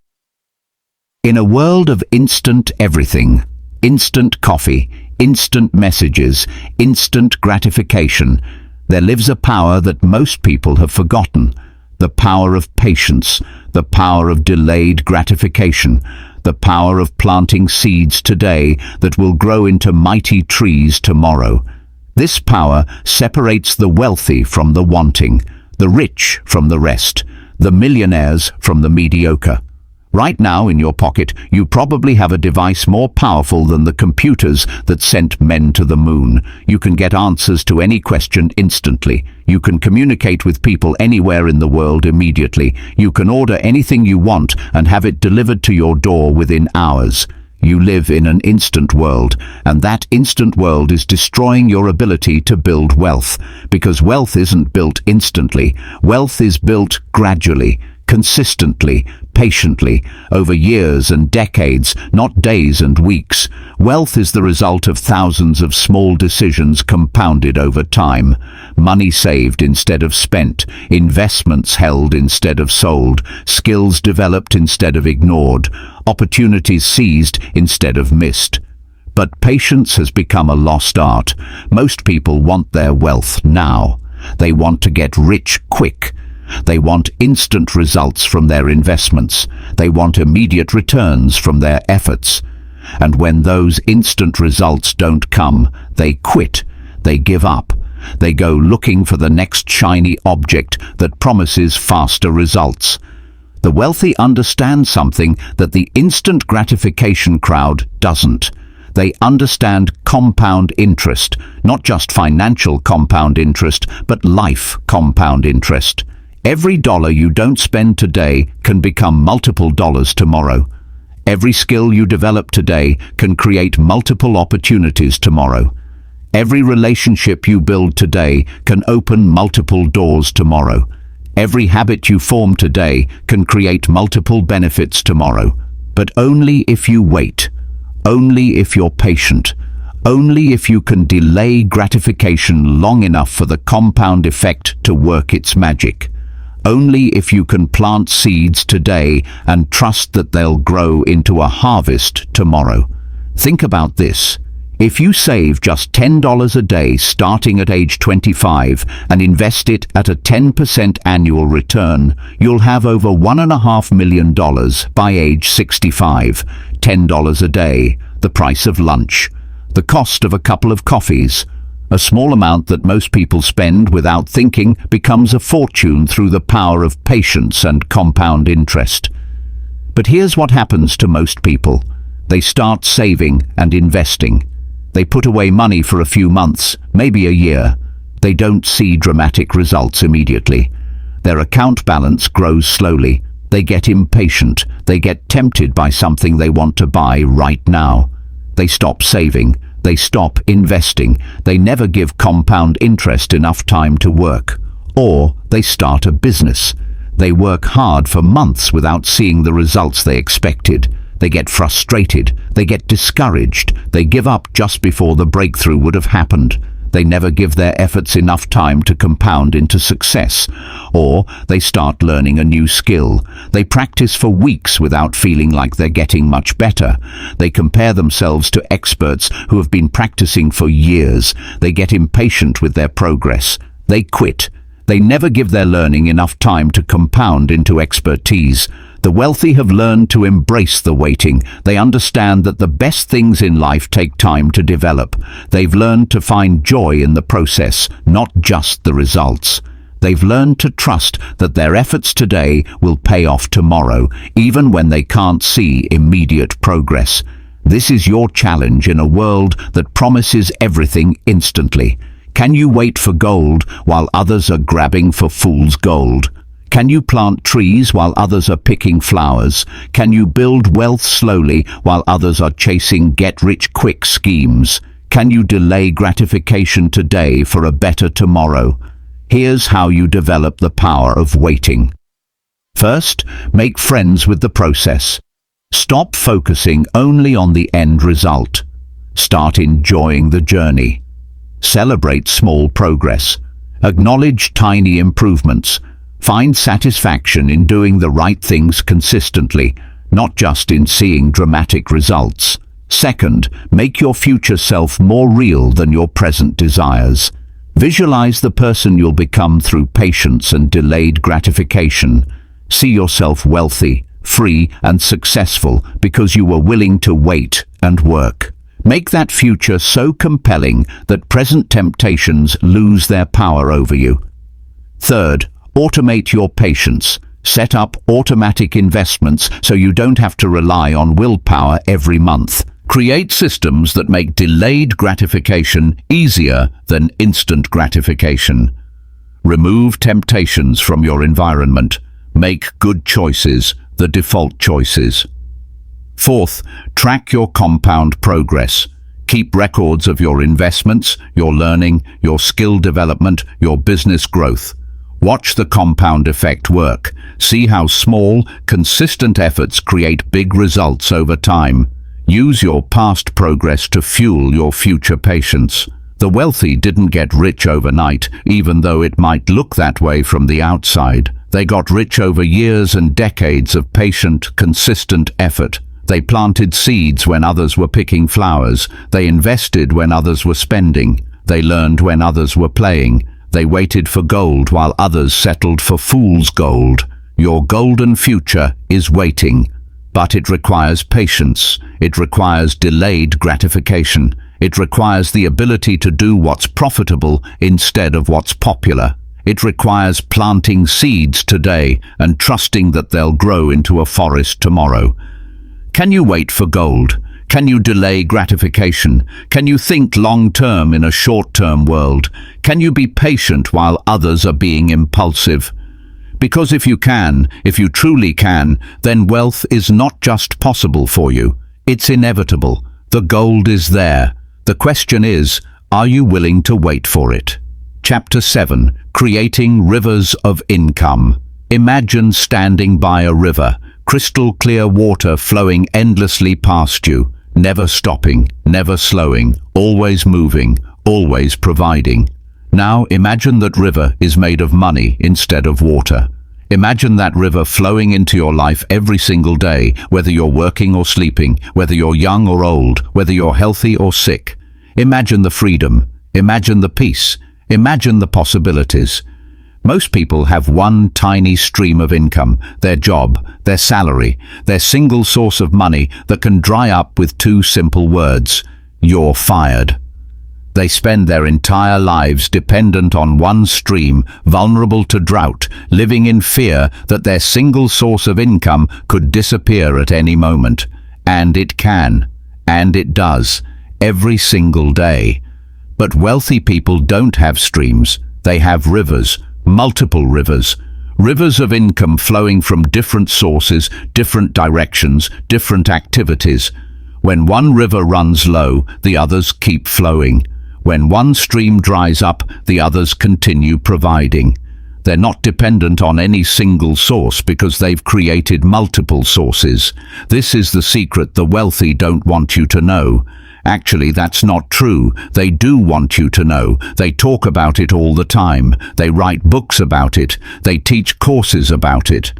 In a world of instant everything, instant coffee, instant messages, instant gratification, there lives a power that most people have forgotten. The power of patience, the power of delayed gratification, the power of planting seeds today that will grow into mighty trees tomorrow. This power separates the wealthy from the wanting, the rich from the rest, the millionaires from the mediocre. Right now in your pocket, you probably have a device more powerful than the computers that sent men to the moon. You can get answers to any question instantly. You can communicate with people anywhere in the world immediately. You can order anything you want and have it delivered to your door within hours. You live in an instant world, and that instant world is destroying your ability to build wealth, because wealth isn't built instantly. Wealth is built gradually, consistently, patiently, over years and decades, not days and weeks. Wealth is the result of thousands of small decisions compounded over time. Money saved instead of spent, investments held instead of sold, skills developed instead of ignored, opportunities seized instead of missed. But patience has become a lost art. Most people want their wealth now. They want to get rich quick. They want instant results from their investments. They want immediate returns from their efforts. And when those instant results don't come, they quit. They give up. They go looking for the next shiny object that promises faster results. The wealthy understand something that the instant gratification crowd doesn't. They understand compound interest, not just financial compound interest, but life compound interest. Every dollar you don't spend today can become multiple dollars tomorrow. Every skill you develop today can create multiple opportunities tomorrow. Every relationship you build today can open multiple doors tomorrow. Every habit you form today can create multiple benefits tomorrow. But only if you wait. Only if you're patient. Only if you can delay gratification long enough for the compound effect to work its magic. Only if you can plant seeds today and trust that they'll grow into a harvest tomorrow. Think about this. If you save just $10 a day starting at age 25 and invest it at a 10% annual return, you'll have over $1.5 million by age 65. $10 a day, the price of lunch, the cost of a couple of coffees. A small amount that most people spend without thinking becomes a fortune through the power of patience and compound interest. But here's what happens to most people. They start saving and investing. They put away money for a few months, maybe a year. They don't see dramatic results immediately. Their account balance grows slowly. They get impatient. They get tempted by something they want to buy right now. They stop saving. They stop investing. They never give compound interest enough time to work. Or they start a business. They work hard for months without seeing the results they expected. They get frustrated. They get discouraged. They give up just before the breakthrough would have happened. They never give their efforts enough time to compound into success. Or they start learning a new skill. They practice for weeks without feeling like they're getting much better. They compare themselves to experts who have been practicing for years. They get impatient with their progress. They quit. They never give their learning enough time to compound into expertise. The wealthy have learned to embrace the waiting. They understand that the best things in life take time to develop. They've learned to find joy in the process, not just the results. They've learned to trust that their efforts today will pay off tomorrow, even when they can't see immediate progress. This is your challenge in a world that promises everything instantly. Can you wait for gold while others are grabbing for fool's gold? Can you plant trees while others are picking flowers? Can you build wealth slowly while others are chasing get-rich-quick schemes? Can you delay gratification today for a better tomorrow? Here's how you develop the power of waiting. First, make friends with the process. Stop focusing only on the end result. Start enjoying the journey. Celebrate small progress. Acknowledge tiny improvements. Find satisfaction in doing the right things consistently, not just in seeing dramatic results. Second, make your future self more real than your present desires. Visualize the person you'll become through patience and delayed gratification. See yourself wealthy, free, and successful because you were willing to wait and work. Make that future so compelling that present temptations lose their power over you. Third, automate your patience. Set up automatic investments so you don't have to rely on willpower every month. Create systems that make delayed gratification easier than instant gratification. Remove temptations from your environment. Make good choices the default choices. Fourth, track your compound progress. Keep records of your investments, your learning, your skill development, your business growth. Watch the compound effect work. See how small, consistent efforts create big results over time. Use your past progress to fuel your future patience. The wealthy didn't get rich overnight, even though it might look that way from the outside. They got rich over years and decades of patient, consistent effort. They planted seeds when others were picking flowers. They invested when others were spending. They learned when others were playing. They waited for gold while others settled for fool's gold. Your golden future is waiting. But it requires patience. It requires delayed gratification. It requires the ability to do what's profitable instead of what's popular. It requires planting seeds today and trusting that they'll grow into a forest tomorrow. Can you wait for gold? Can you delay gratification? Can you think long-term in a short-term world? Can you be patient while others are being impulsive? Because if you truly can, then wealth is not just possible for you. It's inevitable. The gold is there. The question is, are you willing to wait for it? Chapter 7. Creating Rivers of Income. Imagine standing by a river, crystal clear water flowing endlessly past you, never stopping, never slowing, always moving, always providing. Now imagine that river is made of money instead of water. Imagine that river flowing into your life every single day, whether you're working or sleeping, whether you're young or old, whether you're healthy or sick. Imagine the freedom. Imagine the peace. Imagine the possibilities. Most people have one tiny stream of income, their job, their salary, their single source of money that can dry up with two simple words: you're fired. They spend their entire lives dependent on one stream, vulnerable to drought, living in fear that their single source of income could disappear at any moment. And it can. And it does. Every single day. But wealthy people don't have streams. They have rivers, multiple rivers. Rivers of income flowing from different sources, different directions, different activities. When one river runs low, the others keep flowing. When one stream dries up, the others continue providing. They're not dependent on any single source because they've created multiple sources. This is the secret the wealthy don't want you to know. Actually, that's not true. They do want you to know. They talk about it all the time. They write books about it. They teach courses about it.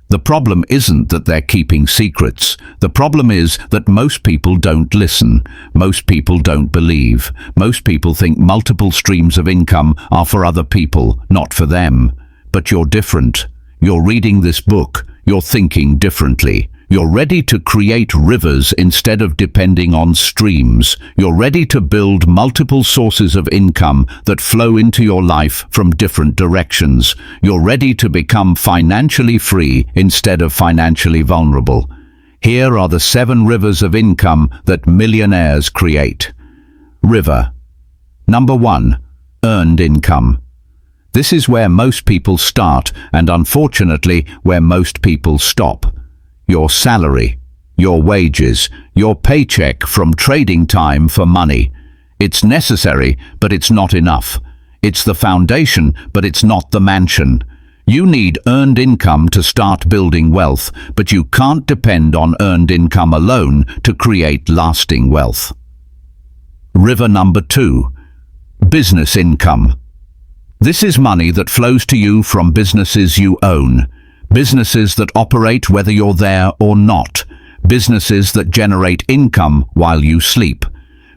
The problem isn't that they're keeping secrets. The problem is that most people don't listen. Most people don't believe. Most people think multiple streams of income are for other people, not for them. But you're different. You're reading this book. You're thinking differently. You're ready to create rivers instead of depending on streams. You're ready to build multiple sources of income that flow into your life from different directions. You're ready to become financially free instead of financially vulnerable. Here are the 7 rivers of income that millionaires create. River. Number 1. Earned income. This is where most people start, and unfortunately, where most people stop. Your salary, your wages, your paycheck from trading time for money. It's necessary, but it's not enough. It's the foundation, but it's not the mansion. You need earned income to start building wealth, but you can't depend on earned income alone to create lasting wealth. River number 2. Business income. This is money that flows to you from businesses you own. Businesses that operate whether you're there or not. Businesses that generate income while you sleep.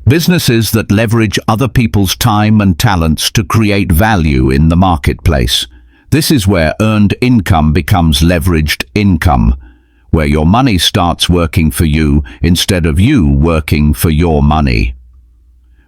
Businesses that leverage other people's time and talents to create value in the marketplace. This is where earned income becomes leveraged income, where your money starts working for you instead of you working for your money.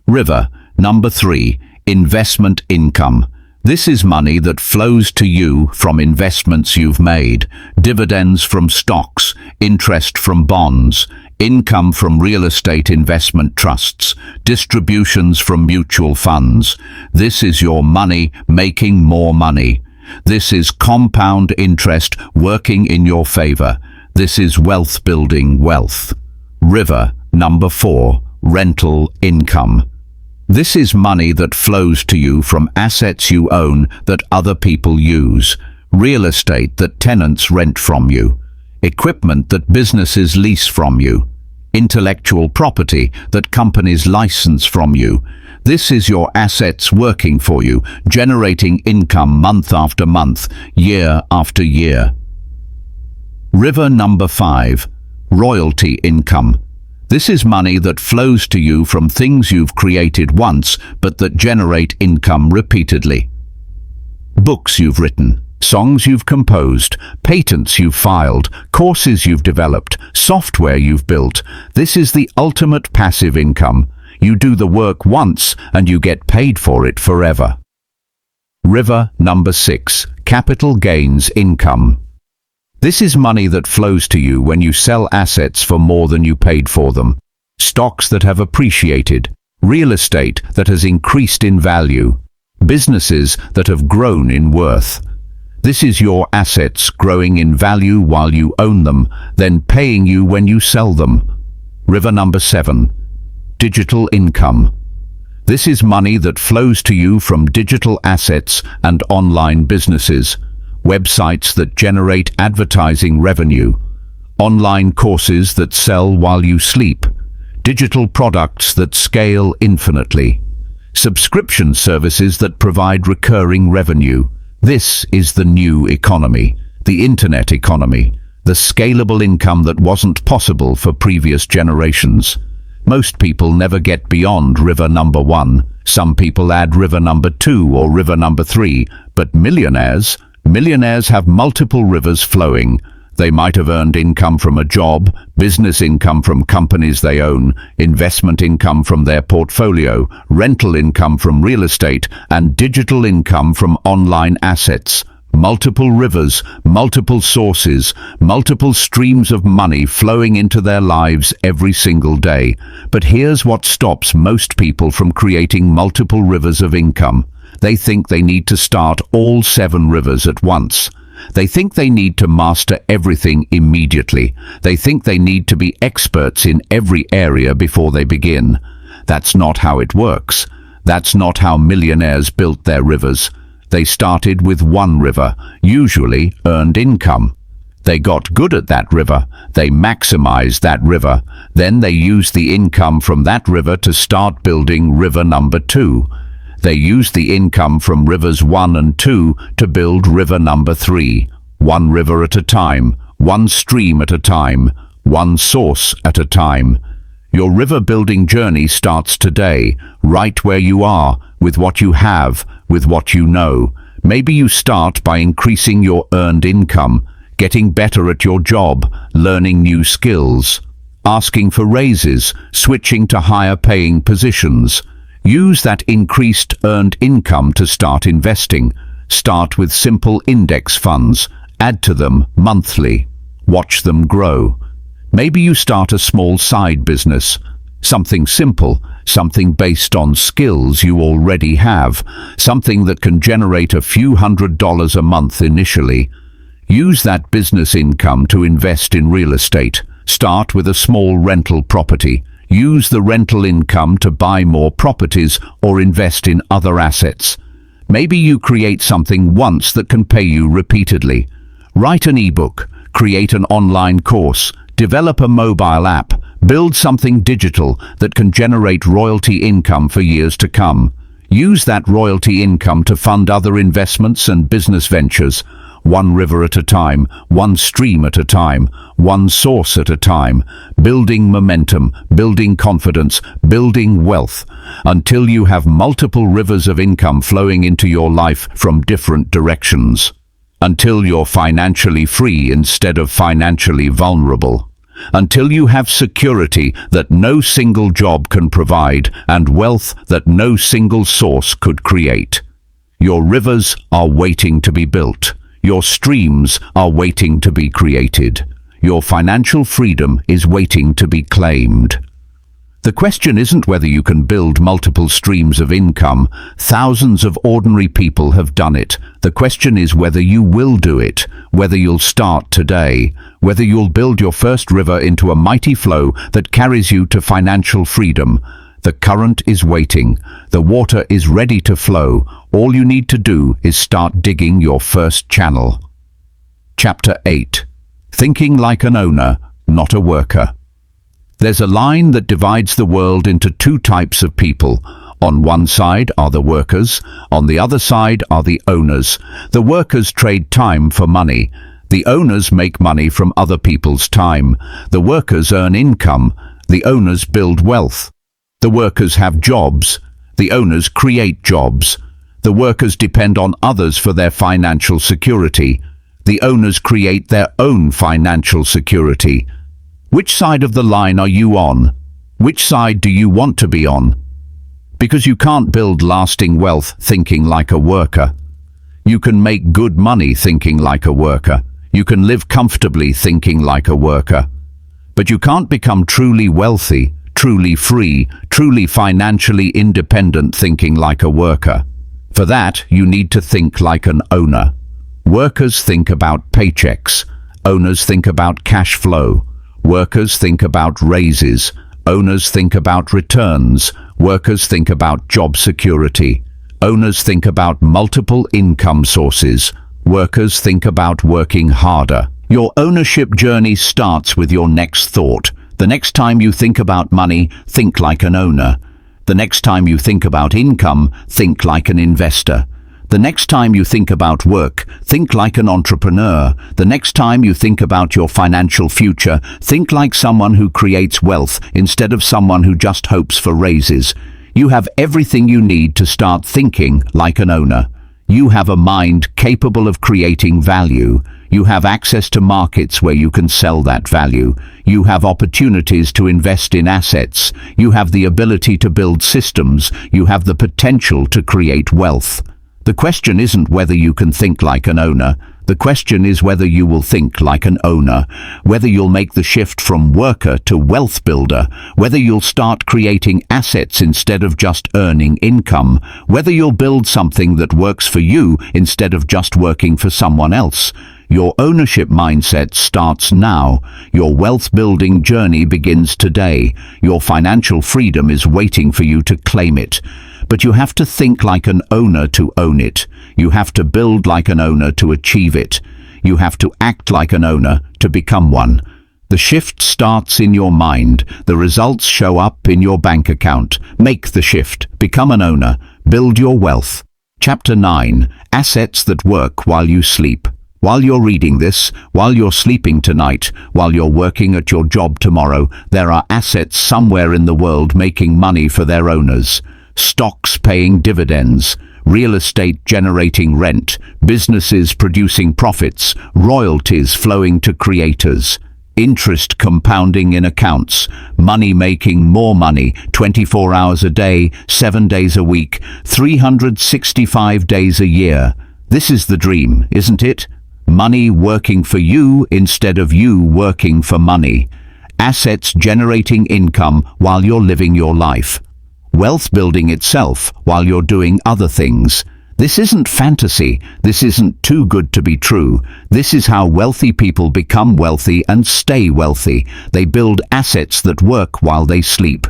River number 3. Investment income. This is money that flows to you from investments you've made, dividends from stocks, interest from bonds, income from real estate investment trusts, distributions from mutual funds. This is your money making more money. This is compound interest working in your favor. This is wealth building wealth. River number 4. Rental income. This is money that flows to you from assets you own that other people use, real estate that tenants rent from you, equipment that businesses lease from you, intellectual property that companies license from you. This is your assets working for you, generating income month after month, year after year. River number 5. Royalty income. This is money that flows to you from things you've created once, but that generate income repeatedly. Books you've written, songs you've composed, patents you've filed, courses you've developed, software you've built. This is the ultimate passive income. You do the work once and you get paid for it forever. River number 6. Capital gains income. This is money that flows to you when you sell assets for more than you paid for them. Stocks that have appreciated, real estate that has increased in value, businesses that have grown in worth. This is your assets growing in value while you own them, then paying you when you sell them. River number 7. Digital income. This is money that flows to you from digital assets and online businesses, websites that generate advertising revenue, online courses that sell while you sleep, digital products that scale infinitely, subscription services that provide recurring revenue. This is the new economy, the internet economy, the scalable income that wasn't possible for previous generations. Most people never get beyond river number 1. Some people add river number 2 or river number 3, but millionaires have multiple rivers flowing. They might have earned income from a job, business income from companies they own, investment income from their portfolio, rental income from real estate, and digital income from online assets. Multiple rivers, multiple sources, multiple streams of money flowing into their lives every single day. But here's what stops most people from creating multiple rivers of income. They think they need to start all 7 rivers at once. They think they need to master everything immediately. They think they need to be experts in every area before they begin. That's not how it works. That's not how millionaires built their rivers. They started with 1 river, usually earned income. They got good at that river. They maximized that river. Then they used the income from that river to start building river number 2. They used the income from rivers 1 and 2 to build river number 3. 1 river at a time, 1 stream at a time, 1 source at a time. Your river building journey starts today, right where you are, with what you have, with what you know. Maybe you start by increasing your earned income, getting better at your job, learning new skills, asking for raises, switching to higher paying positions. Use that increased earned income to start investing. Start with simple index funds. Add to them monthly. Watch them grow. Maybe you start a small side business. Something simple. something based on skills you already have, something that can generate a few $100s a month initially. Use that business income to invest in real estate. Start with a small rental property. Use the rental income to buy more properties or invest in other assets. Maybe you create something once that can pay you repeatedly. Write an ebook, create an online course, develop a mobile app, build something digital that can generate royalty income for years to come. Use that royalty income to fund other investments and business ventures, one river at a time, one stream at a time, one source at a time, building momentum, building confidence, building wealth, until you have multiple rivers of income flowing into your life from different directions. Until you're financially free instead of financially vulnerable. Until you have security that no single job can provide and wealth that no single source could create. Your rivers are waiting to be built. Your streams are waiting to be created. Your financial freedom is waiting to be claimed. The question isn't whether you can build multiple streams of income. Thousands of ordinary people have done it. The question is whether you will do it, whether you'll start today, whether you'll build your first river into a mighty flow that carries you to financial freedom. The current is waiting. The water is ready to flow. All you need to do is start digging your first channel. Chapter 8. Thinking like an owner, not a worker. There's a line that divides the world into two types of people. On one side are the workers, on the other side are the owners. The workers trade time for money. The owners make money from other people's time. The workers earn income. The owners build wealth. The workers have jobs. The owners create jobs. The workers depend on others for their financial security. The owners create their own financial security. Which side of the line are you on? Which side do you want to be on? Because you can't build lasting wealth thinking like a worker. You can make good money thinking like a worker. You can live comfortably thinking like a worker. But you can't become truly wealthy, truly free, truly financially independent thinking like a worker. For that, you need to think like an owner. Workers think about paychecks. Owners think about cash flow. Workers think about raises. Owners think about returns. Workers think about job security. Owners think about multiple income sources. Workers think about working harder. Your ownership journey starts with your next thought. The next time you think about money, think like an owner. The next time you think about income, think like an investor. The next time you think about work, think like an entrepreneur. The next time you think about your financial future, think like someone who creates wealth instead of someone who just hopes for raises. You have everything you need to start thinking like an owner. You have a mind capable of creating value. You have access to markets where you can sell that value. You have opportunities to invest in assets. You have the ability to build systems. You have the potential to create wealth. The question isn't whether you can think like an owner. The question is whether you will think like an owner, whether you'll make the shift from worker to wealth builder, whether you'll start creating assets instead of just earning income, whether you'll build something that works for you instead of just working for someone else. Your ownership mindset starts now. Your wealth building journey begins today. Your financial freedom is waiting for you to claim it. But you have to think like an owner to own it. You have to build like an owner to achieve it. You have to act like an owner to become one. The shift starts in your mind. The results show up in your bank account. Make the shift. Become an owner. Build your wealth. Chapter 9. Assets that work while you sleep. While you're reading this, while you're sleeping tonight, while you're working at your job tomorrow, there are assets somewhere in the world making money for their owners. Stocks paying dividends, real estate generating rent, businesses producing profits, royalties flowing to creators, interest compounding in accounts, money making more money 24 hours a day, 7 days a week, 365 days a year. This is the dream, isn't it? Money working for you instead of you working for money. Assets generating income while you're living your life. wealth building itself while you're doing other things. This isn't fantasy. This isn't too good to be true. This is how wealthy people become wealthy and stay wealthy. They build assets that work while they sleep.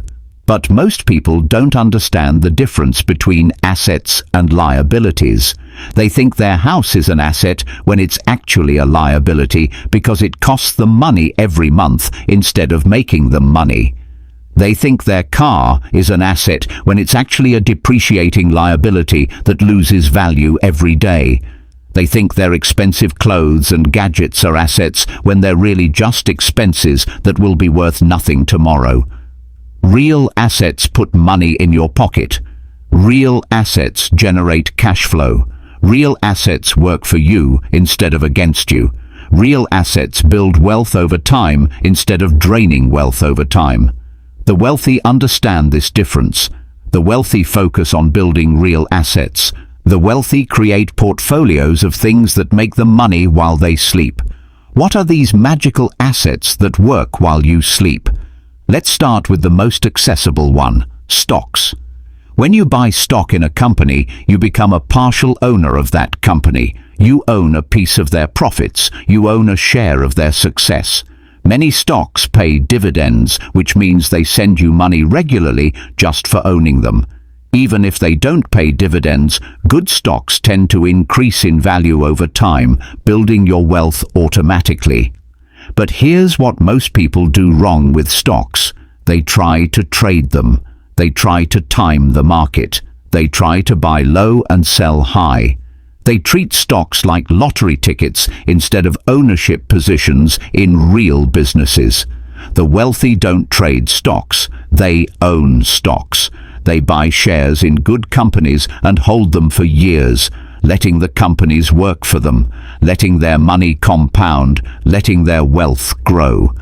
But most people don't understand the difference between assets and liabilities. They think their house is an asset when it's actually a liability because it costs them money every month instead of making them money. They think their car is an asset when it's actually a depreciating liability that loses value every day. They think their expensive clothes and gadgets are assets when they're really just expenses that will be worth nothing tomorrow. Real assets put money in your pocket. Real assets generate cash flow. Real assets work for you instead of against you. Real assets build wealth over time instead of draining wealth over time. The wealthy understand this difference. The wealthy focus on building real assets. The wealthy create portfolios of things that make them money while they sleep. What are these magical assets that work while you sleep? Let's start with the most accessible one, stocks. When you buy stock in a company, you become a partial owner of that company. You own a piece of their profits. You own a share of their success. Many stocks pay dividends, which means they send you money regularly just for owning them. Even if they don't pay dividends, good stocks tend to increase in value over time, building your wealth automatically. But here's what most people do wrong with stocks. They try to trade them. They try to time the market. They try to buy low and sell high. They treat stocks like lottery tickets instead of ownership positions in real businesses. The wealthy don't trade stocks. They own stocks. They buy shares in good companies and hold them for years, letting the companies work for them, letting their money compound, letting their wealth grow.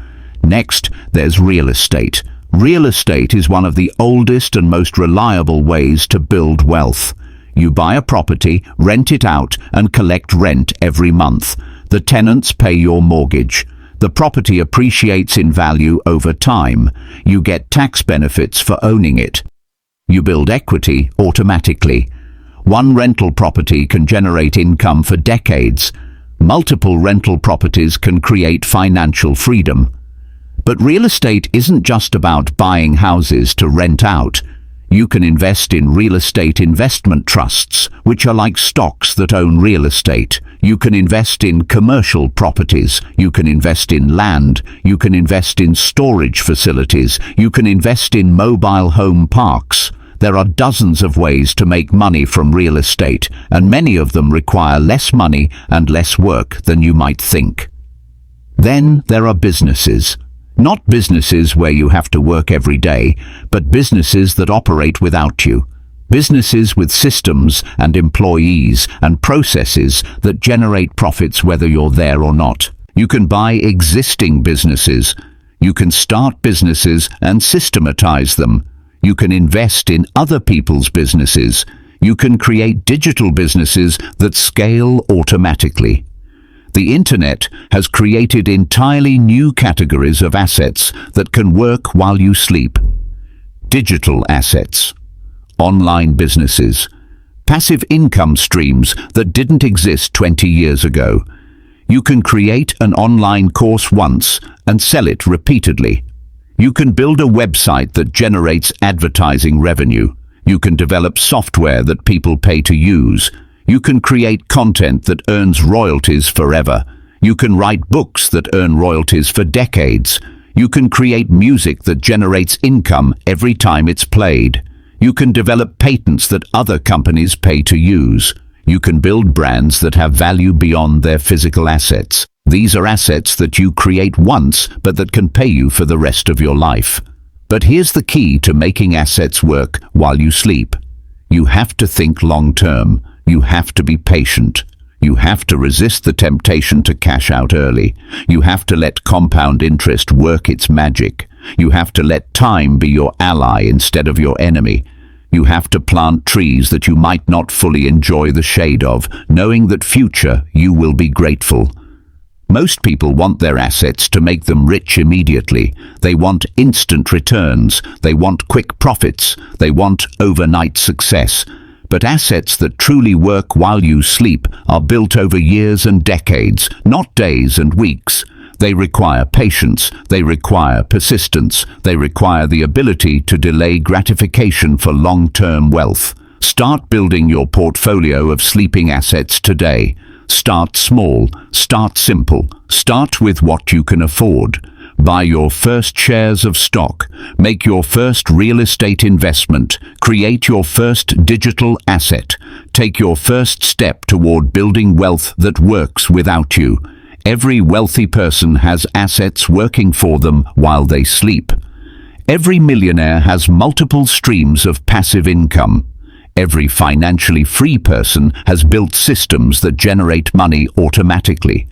Next, there's real estate. Real estate is one of the oldest and most reliable ways to build wealth. You buy a property, rent it out, and collect rent every month. The tenants pay your mortgage. The property appreciates in value over time. You get tax benefits for owning it. You build equity automatically. One rental property can generate income for decades. Multiple rental properties can create financial freedom. But real estate isn't just about buying houses to rent out. You can invest in real estate investment trusts, which are like stocks that own real estate. You can invest in commercial properties. You can invest in land. You can invest in storage facilities. You can invest in mobile home parks. There are dozens of ways to make money from real estate, and many of them require less money and less work than you might think. Then there are businesses. Not businesses where you have to work every day, but businesses that operate without you. Businesses with systems and employees and processes that generate profits whether you're there or not. You can buy existing businesses. You can start businesses and systematize them. You can invest in other people's businesses. You can create digital businesses that scale automatically. The internet has created entirely new categories of assets that can work while you sleep. Digital assets, online businesses, passive income streams that didn't exist 20 years ago. You can create an online course once and sell it repeatedly. You can build a website that generates advertising revenue. You can develop software that people pay to use. You can create content that earns royalties forever. You can write books that earn royalties for decades. You can create music that generates income every time it's played. You can develop patents that other companies pay to use. You can build brands that have value beyond their physical assets. These are assets that you create once, but that can pay you for the rest of your life. But here's the key to making assets work while you sleep. You have to think long-term. You have to be patient. You have to resist the temptation to cash out early. You have to let compound interest work its magic. You have to let time be your ally instead of your enemy. You have to plant trees that you might not fully enjoy the shade of, knowing that future you will be grateful. Most people want their assets to make them rich immediately. They want instant returns. They want quick profits. They want overnight success. But assets that truly work while you sleep are built over years and decades, not days and weeks. They require patience. They require persistence. They require the ability to delay gratification for long-term wealth. Start building your portfolio of sleeping assets today. Start small, start simple, start with what you can afford. Buy your first shares of stock, make your first real estate investment, create your first digital asset, take your first step toward building wealth that works without you. Every wealthy person has assets working for them while they sleep. Every millionaire has multiple streams of passive income. Every financially free person has built systems that generate money automatically.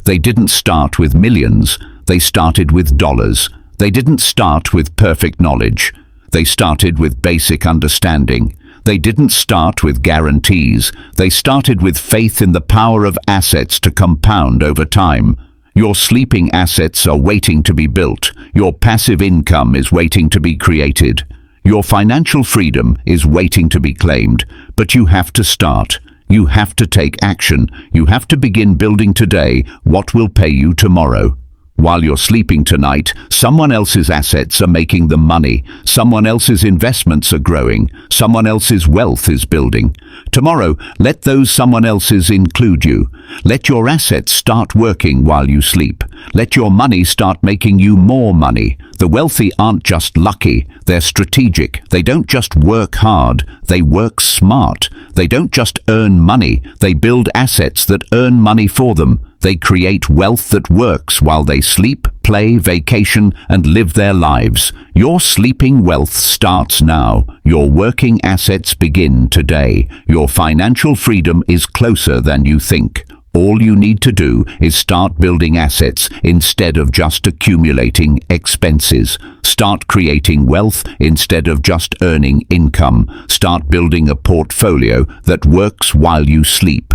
They didn't start with millions, they started with dollars. They didn't start with perfect knowledge. They started with basic understanding. They didn't start with guarantees. They started with faith in the power of assets to compound over time. Your sleeping assets are waiting to be built. Your passive income is waiting to be created. Your financial freedom is waiting to be claimed, but you have to start. You have to take action. You have to begin building today what will pay you tomorrow. While you're sleeping tonight, someone else's assets are making them money. Someone else's investments are growing. Someone else's wealth is building. Tomorrow, let those someone else's include you. Let your assets start working while you sleep. Let your money start making you more money. The wealthy aren't just lucky, they're strategic. They don't just work hard, they work smart. They don't just earn money, they build assets that earn money for them. They create wealth that works while they sleep, play, vacation, and live their lives. Your sleeping wealth starts now. Your working assets begin today. Your financial freedom is closer than you think. All you need to do is start building assets instead of just accumulating expenses. Start creating wealth instead of just earning income. Start building a portfolio that works while you sleep.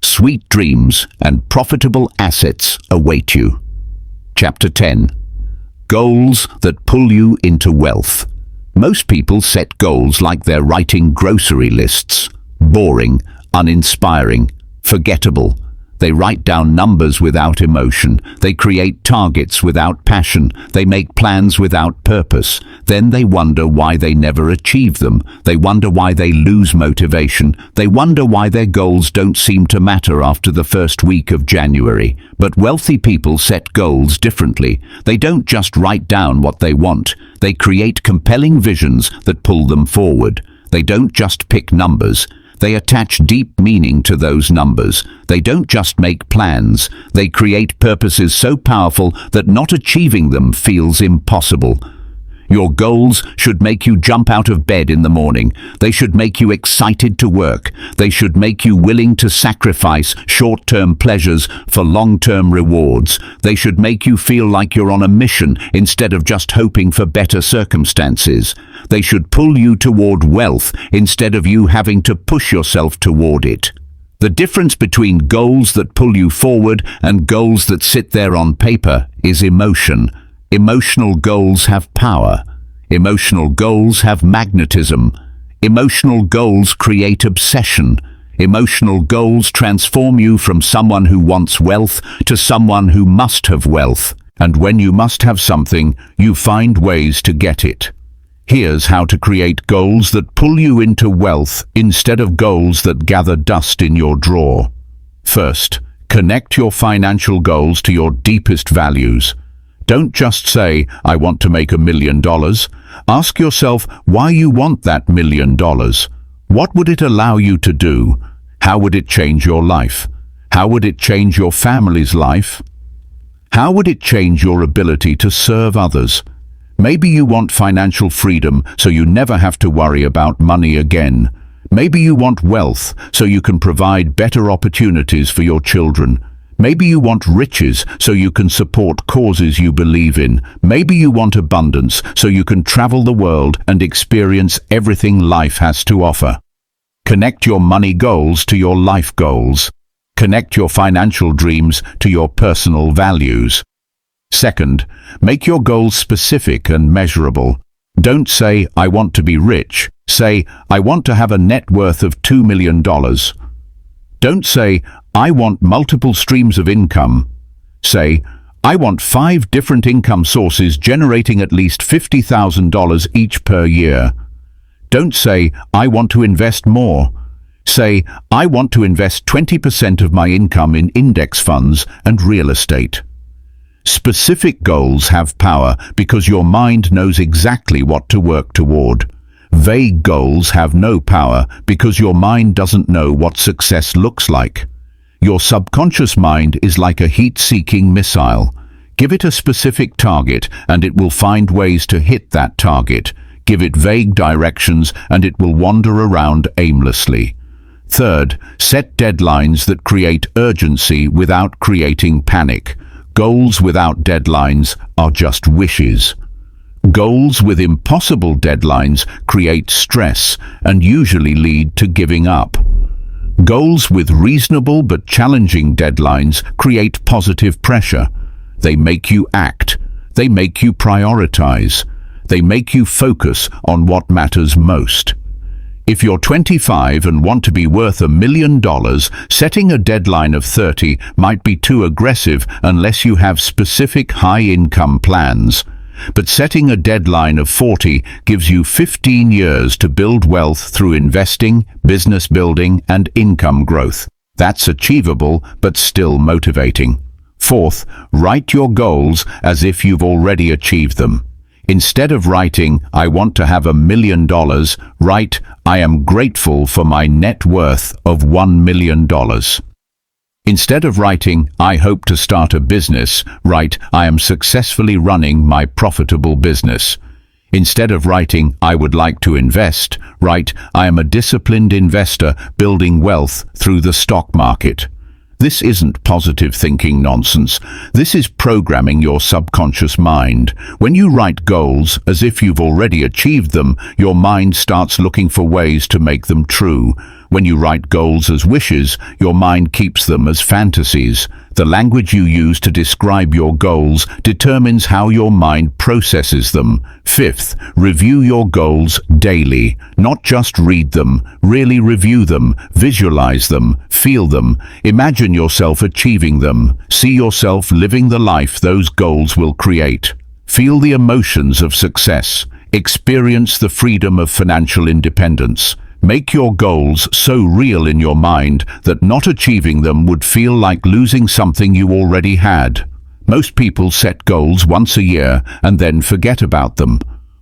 Sweet dreams and profitable assets await you. Chapter 10. Goals that pull you into wealth. Most people set goals like they're writing grocery lists. Boring, uninspiring, forgettable. They write down numbers without emotion. They create targets without passion. They make plans without purpose. Then they wonder why they never achieve them. They wonder why they lose motivation. They wonder why their goals don't seem to matter after the first week of January. But wealthy people set goals differently. They don't just write down what they want. They create compelling visions that pull them forward. They don't just pick numbers. They attach deep meaning to those numbers. They don't just make plans. They create purposes so powerful that not achieving them feels impossible. Your goals should make you jump out of bed in the morning. They should make you excited to work. They should make you willing to sacrifice short-term pleasures for long-term rewards. They should make you feel like you're on a mission instead of just hoping for better circumstances. They should pull you toward wealth instead of you having to push yourself toward it. The difference between goals that pull you forward and goals that sit there on paper is emotion. Emotional goals have power. Emotional goals have magnetism. Emotional goals create obsession. Emotional goals transform you from someone who wants wealth to someone who must have wealth. And when you must have something, you find ways to get it. Here's how to create goals that pull you into wealth instead of goals that gather dust in your drawer. First, connect your financial goals to your deepest values. Don't just say, I want to make $1 million. Ask yourself why you want that $1 million. What would it allow you to do? How would it change your life? How would it change your family's life? How would it change your ability to serve others? Maybe you want financial freedom so you never have to worry about money again. Maybe you want wealth so you can provide better opportunities for your children. Maybe you want riches so you can support causes you believe in. Maybe you want abundance so you can travel the world and experience everything life has to offer. Connect your money goals to your life goals. Connect your financial dreams to your personal values. Second, make your goals specific and measurable. Don't say, "I want to be rich." Say, "I want to have a net worth of $2 million. Don't say, "I want multiple streams of income." Say, "I want 5 different income sources generating at least $50,000 each per year." Don't say, "I want to invest more." Say, "I want to invest 20% of my income in index funds and real estate." Specific goals have power because your mind knows exactly what to work toward. Vague goals have no power because your mind doesn't know what success looks like. Your subconscious mind is like a heat-seeking missile. Give it a specific target and it will find ways to hit that target. Give it vague directions and it will wander around aimlessly. Third, set deadlines that create urgency without creating panic. Goals without deadlines are just wishes. Goals with impossible deadlines create stress and usually lead to giving up. Goals with reasonable but challenging deadlines create positive pressure. They make you act. They make you prioritize. They make you focus on what matters most. If you're 25 and want to be worth $1 million, setting a deadline of 30 might be too aggressive unless you have specific high-income plans. But setting a deadline of 40 gives you 15 years to build wealth through investing, business building, and income growth. That's achievable, but still motivating. Fourth, write your goals as if you've already achieved them. Instead of writing, "I want to have $1 million," write, "I am grateful for my net worth of $1 million. Instead of writing, "I hope to start a business," write, "I am successfully running my profitable business." Instead of writing, "I would like to invest," write, "I am a disciplined investor building wealth through the stock market." This isn't positive thinking nonsense. This is programming your subconscious mind. When you write goals as if you've already achieved them, your mind starts looking for ways to make them true. When you write goals as wishes, your mind keeps them as fantasies. The language you use to describe your goals determines how your mind processes them. Fifth, review your goals daily. Not just read them, really review them, visualize them, feel them. Imagine yourself achieving them. See yourself living the life those goals will create. Feel the emotions of success. Experience the freedom of financial independence. Make your goals so real in your mind that not achieving them would feel like losing something you already had. Most people set goals once a year and then forget about them.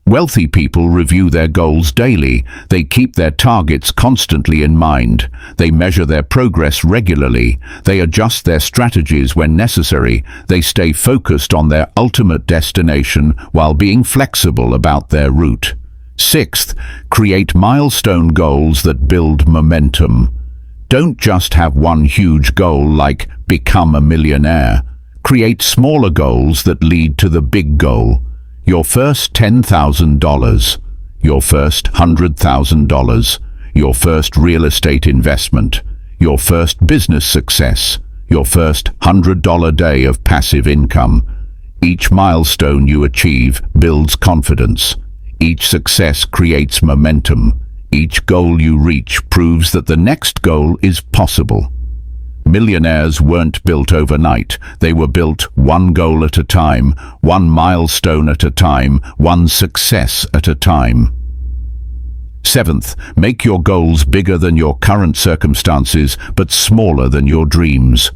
Wealthy people review their goals daily. They keep their targets constantly in mind. They measure their progress regularly. They adjust their strategies when necessary. They stay focused on their ultimate destination while being flexible about their route. Sixth, create milestone goals that build momentum. Don't just have one huge goal like become a millionaire. Create smaller goals that lead to the big goal. Your first $10,000, your first $100,000, your first real estate investment, your first business success, your first $100 day of passive income. Each milestone you achieve builds confidence. Each success creates momentum. Each goal you reach proves that the next goal is possible. Millionaires weren't built overnight. They were built one goal at a time, one milestone at a time, one success at a time. Seventh, make your goals bigger than your current circumstances, but smaller than your dreams.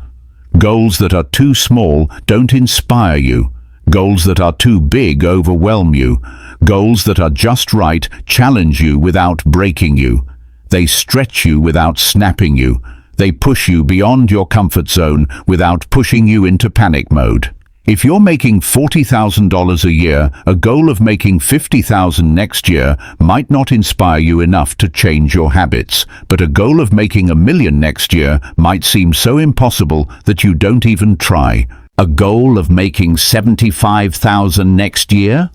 Goals that are too small don't inspire you. Goals that are too big overwhelm you. Goals that are just right challenge you without breaking you. They stretch you without snapping you. They push you beyond your comfort zone without pushing you into panic mode. If you're making $40,000 a year, a goal of making $50,000 next year might not inspire you enough to change your habits, but a goal of making $1 million next year might seem so impossible that you don't even try. A goal of making $75,000 next year?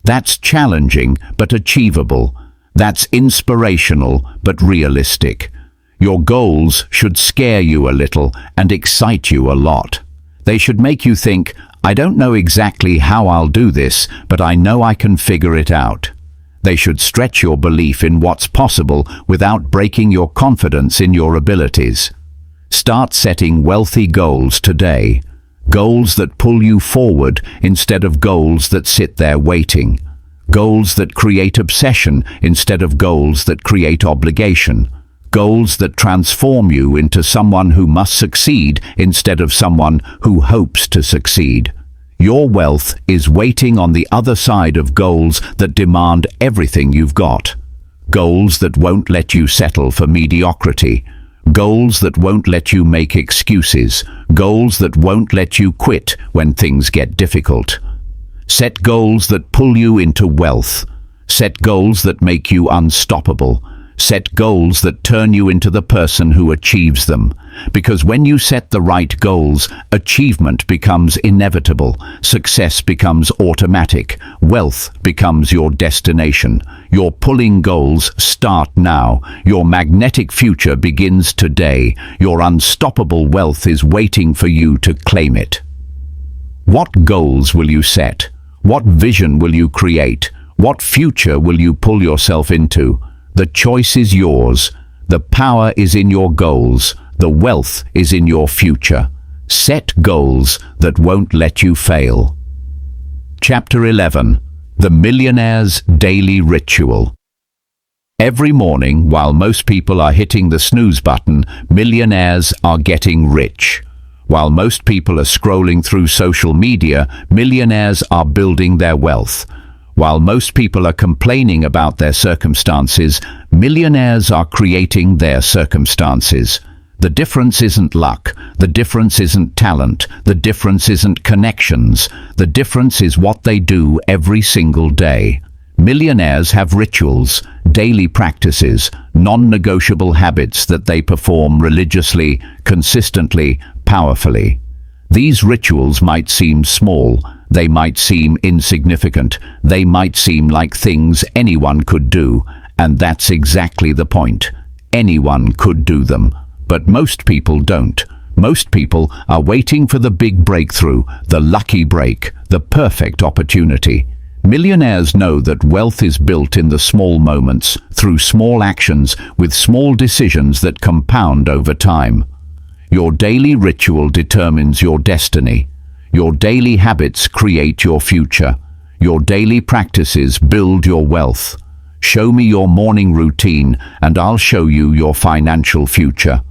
That's challenging but achievable. That's inspirational but realistic. Your goals should scare you a little and excite you a lot. They should make you think, I don't know exactly how I'll do this, but I know I can figure it out. They should stretch your belief in what's possible without breaking your confidence in your abilities. Start setting wealthy goals today. Goals that pull you forward instead of goals that sit there waiting. Goals that create obsession instead of goals that create obligation. Goals that transform you into someone who must succeed instead of someone who hopes to succeed. Your wealth is waiting on the other side of goals that demand everything you've got. Goals that won't let you settle for mediocrity. Goals that won't let you make excuses. Goals that won't let you quit when things get difficult. Set goals that pull you into wealth. Set goals that make you unstoppable. Set goals that turn you into the person who achieves them. Because when you set the right goals, achievement becomes inevitable, success becomes automatic, wealth becomes your destination. Your pulling goals start now. Your magnetic future begins today. Your unstoppable wealth is waiting for you to claim it. What goals will you set? What vision will you create? What future will you pull yourself into? The choice is yours. The power is in your goals. The wealth is in your future. Set goals that won't let you fail. Chapter 11. The Millionaire's Daily Ritual. Every morning, while most people are hitting the snooze button, millionaires are getting rich. While most people are scrolling through social media, millionaires are building their wealth. While most people are complaining about their circumstances, millionaires are creating their circumstances. The difference isn't luck. The difference isn't talent. The difference isn't connections. The difference is what they do every single day. Millionaires have rituals, daily practices, non-negotiable habits that they perform religiously, consistently, powerfully. These rituals might seem small. They might seem insignificant. They might seem like things anyone could do. And that's exactly the point. Anyone could do them. But most people don't. Most people are waiting for the big breakthrough, the lucky break, the perfect opportunity. Millionaires know that wealth is built in the small moments, through small actions, with small decisions that compound over time. Your daily ritual determines your destiny. Your daily habits create your future. Your daily practices build your wealth. Show me your morning routine, and I'll show you your financial future.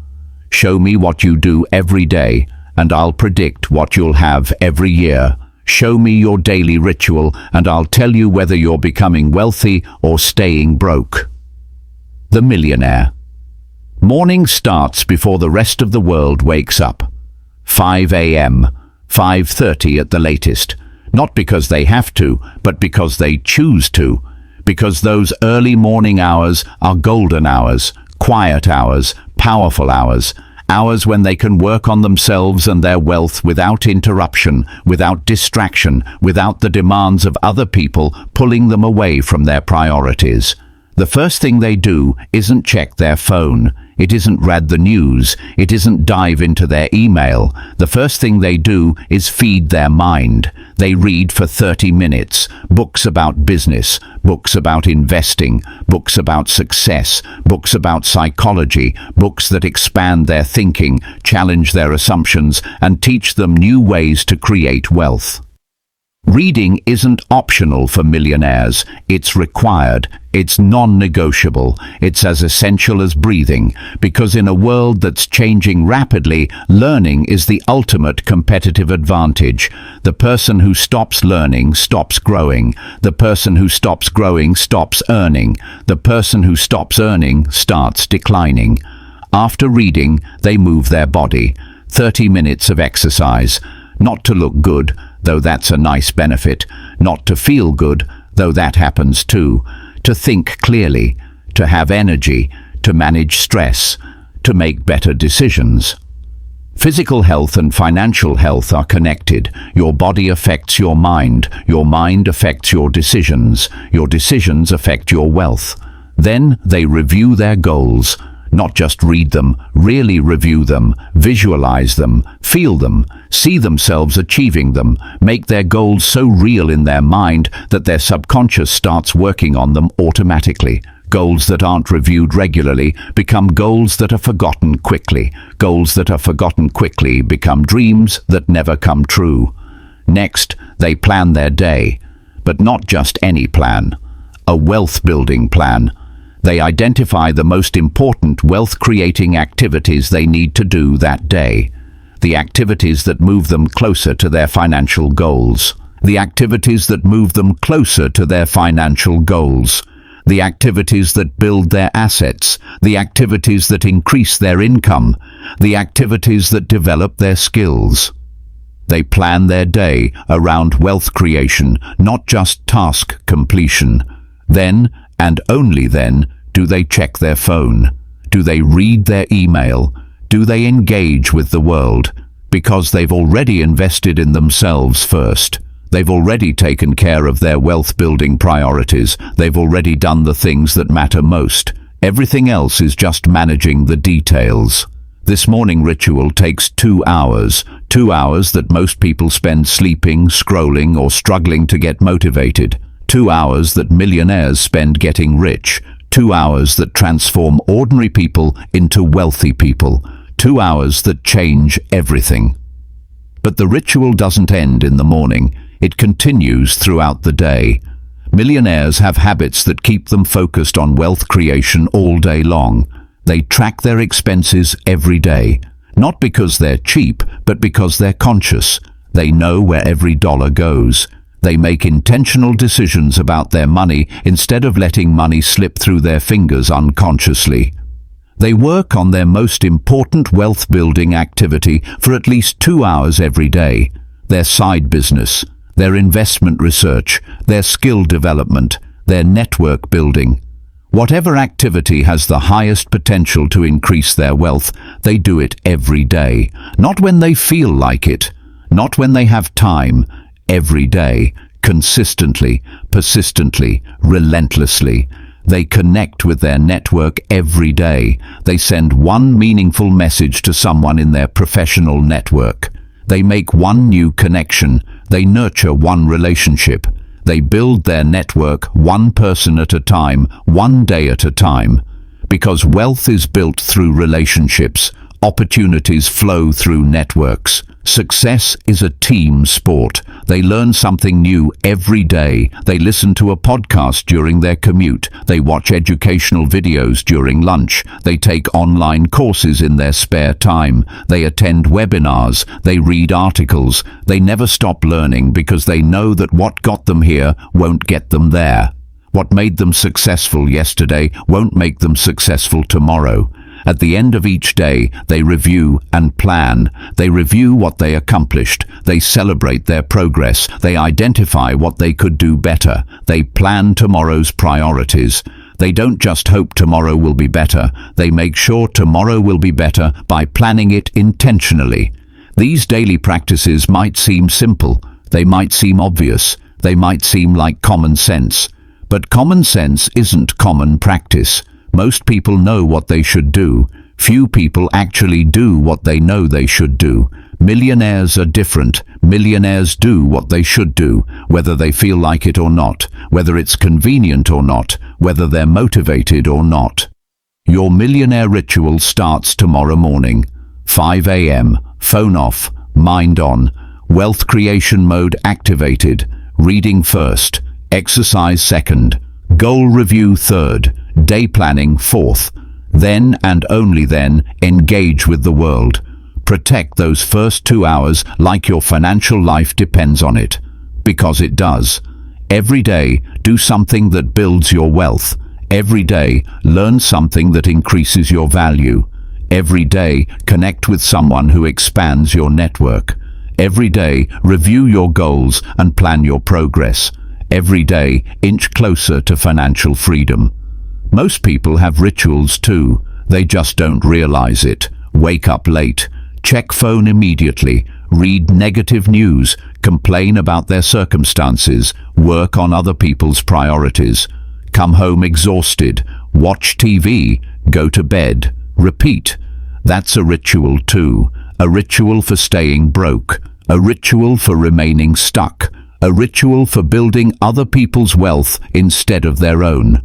Show me what you do every day, and I'll predict what you'll have every year. Show me your daily ritual, and I'll tell you whether you're becoming wealthy or staying broke. The Millionaire. Morning starts before the rest of the world wakes up. 5 a.m., 5:30 at the latest. Not because they have to, but because they choose to. Because those early morning hours are golden hours, quiet hours, powerful hours, hours when they can work on themselves and their wealth without interruption, without distraction, without the demands of other people pulling them away from their priorities. The first thing they do isn't check their phone. It isn't read the news. It isn't dive into their email. The first thing they do is feed their mind. They read for 30 minutes, books about business, books about investing, books about success, books about psychology, books that expand their thinking, challenge their assumptions, and teach them new ways to create wealth. Reading isn't optional for millionaires. It's required. It's non-negotiable. It's as essential as breathing, because in a world that's changing rapidly, learning is the ultimate competitive advantage. The person who stops learning stops growing. The person who stops growing stops earning. The person who stops earning starts declining. After reading, they move their body. 30 minutes of exercise. Not to look good, though that's a nice benefit. Not to feel good, though that happens too. To think clearly, to have energy, to manage stress, to make better decisions. Physical health and financial health are connected. Your body affects your mind affects your decisions affect your wealth. Then they review their goals. Not just read them, really review them, visualize them, feel them, see themselves achieving them, make their goals so real in their mind that their subconscious starts working on them automatically. Goals that aren't reviewed regularly become goals that are forgotten quickly. Goals that are forgotten quickly become dreams that never come true. Next, they plan their day. But not just any plan. A wealth-building plan. They identify the most important wealth-creating activities they need to do that day. The activities that move them closer to their financial goals. The activities that move them closer to their financial goals. The activities that build their assets, the activities that increase their income, the activities that develop their skills. They plan their day around wealth creation, not just task completion. Then, and only then, do they check their phone? Do they read their email? Do they engage with the world? Because they've already invested in themselves first. They've already taken care of their wealth-building priorities. They've already done the things that matter most. Everything else is just managing the details. This morning ritual takes 2 hours. 2 hours that most people spend sleeping, scrolling, or struggling to get motivated. 2 hours that millionaires spend getting rich. 2 hours that transform ordinary people into wealthy people. 2 hours that change everything. But the ritual doesn't end in the morning. It continues throughout the day. Millionaires have habits that keep them focused on wealth creation all day long. They track their expenses every day, not because they're cheap, but because they're conscious. They know where every dollar goes. They make intentional decisions about their money instead of letting money slip through their fingers unconsciously. They work on their most important wealth-building activity for at least 2 hours every day. Their side business, their investment research, their skill development, their network building. Whatever activity has the highest potential to increase their wealth, they do it every day. Not when they feel like it, not when they have time. Every day, consistently, persistently, relentlessly. They connect with their network every day. They send one meaningful message to someone in their professional network. They make one new connection. They nurture one relationship. They build their network one person at a time, one day at a time. Because wealth is built through relationships. Opportunities flow through networks. Success is a team sport. They learn something new every day. They listen to a podcast during their commute. They watch educational videos during lunch. They take online courses in their spare time. They attend webinars. They read articles. They never stop learning because they know that what got them here won't get them there. What made them successful yesterday won't make them successful tomorrow. At the end of each day, they review and plan. They review what they accomplished. They celebrate their progress. They identify what they could do better. They plan tomorrow's priorities. They don't just hope tomorrow will be better. They make sure tomorrow will be better by planning it intentionally. These daily practices might seem simple. They might seem obvious. They might seem like common sense. But common sense isn't common practice. Most people know what they should do. Few people actually do what they know they should do. Millionaires are different. Millionaires do what they should do, whether they feel like it or not, whether it's convenient or not, whether they're motivated or not. Your millionaire ritual starts tomorrow morning. 5 a.m. Phone off, mind on, wealth creation mode activated, reading first, exercise second, goal review third, day planning fourth. Then and only then, engage with the world. Protect those first 2 hours like your financial life depends on it. Because it does. Every day, do something that builds your wealth. Every day, learn something that increases your value. Every day, connect with someone who expands your network. Every day, review your goals and plan your progress. Every day, inch closer to financial freedom. Most people have rituals too. They just don't realize it. Wake up late. Check phone immediately. Read negative news. Complain about their circumstances. Work on other people's priorities. Come home exhausted. Watch TV. Go to bed. Repeat. That's a ritual too. A ritual for staying broke. A ritual for remaining stuck. A ritual for building other people's wealth instead of their own.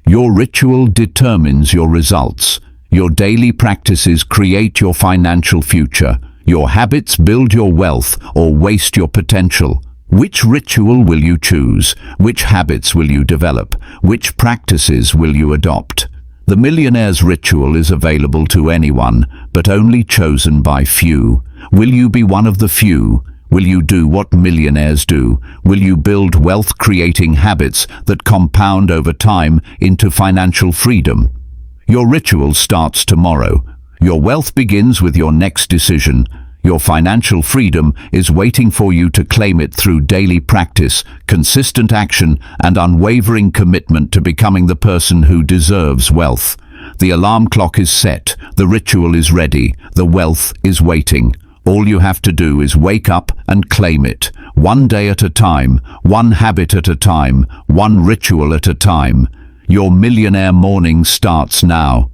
Your ritual determines your results. Your daily practices create your financial future. Your habits build your wealth or waste your potential. Which ritual will you choose? Which habits will you develop? Which practices will you adopt? The Millionaire's ritual is available to anyone, but only chosen by few. Will you be one of the few? Will you do what millionaires do? Will you build wealth-creating habits that compound over time into financial freedom? Your ritual starts tomorrow. Your wealth begins with your next decision. Your financial freedom is waiting for you to claim it through daily practice, consistent action, and unwavering commitment to becoming the person who deserves wealth. The alarm clock is set, the ritual is ready, the wealth is waiting. All you have to do is wake up and claim it, one day at a time, one habit at a time, one ritual at a time. Your millionaire morning starts now.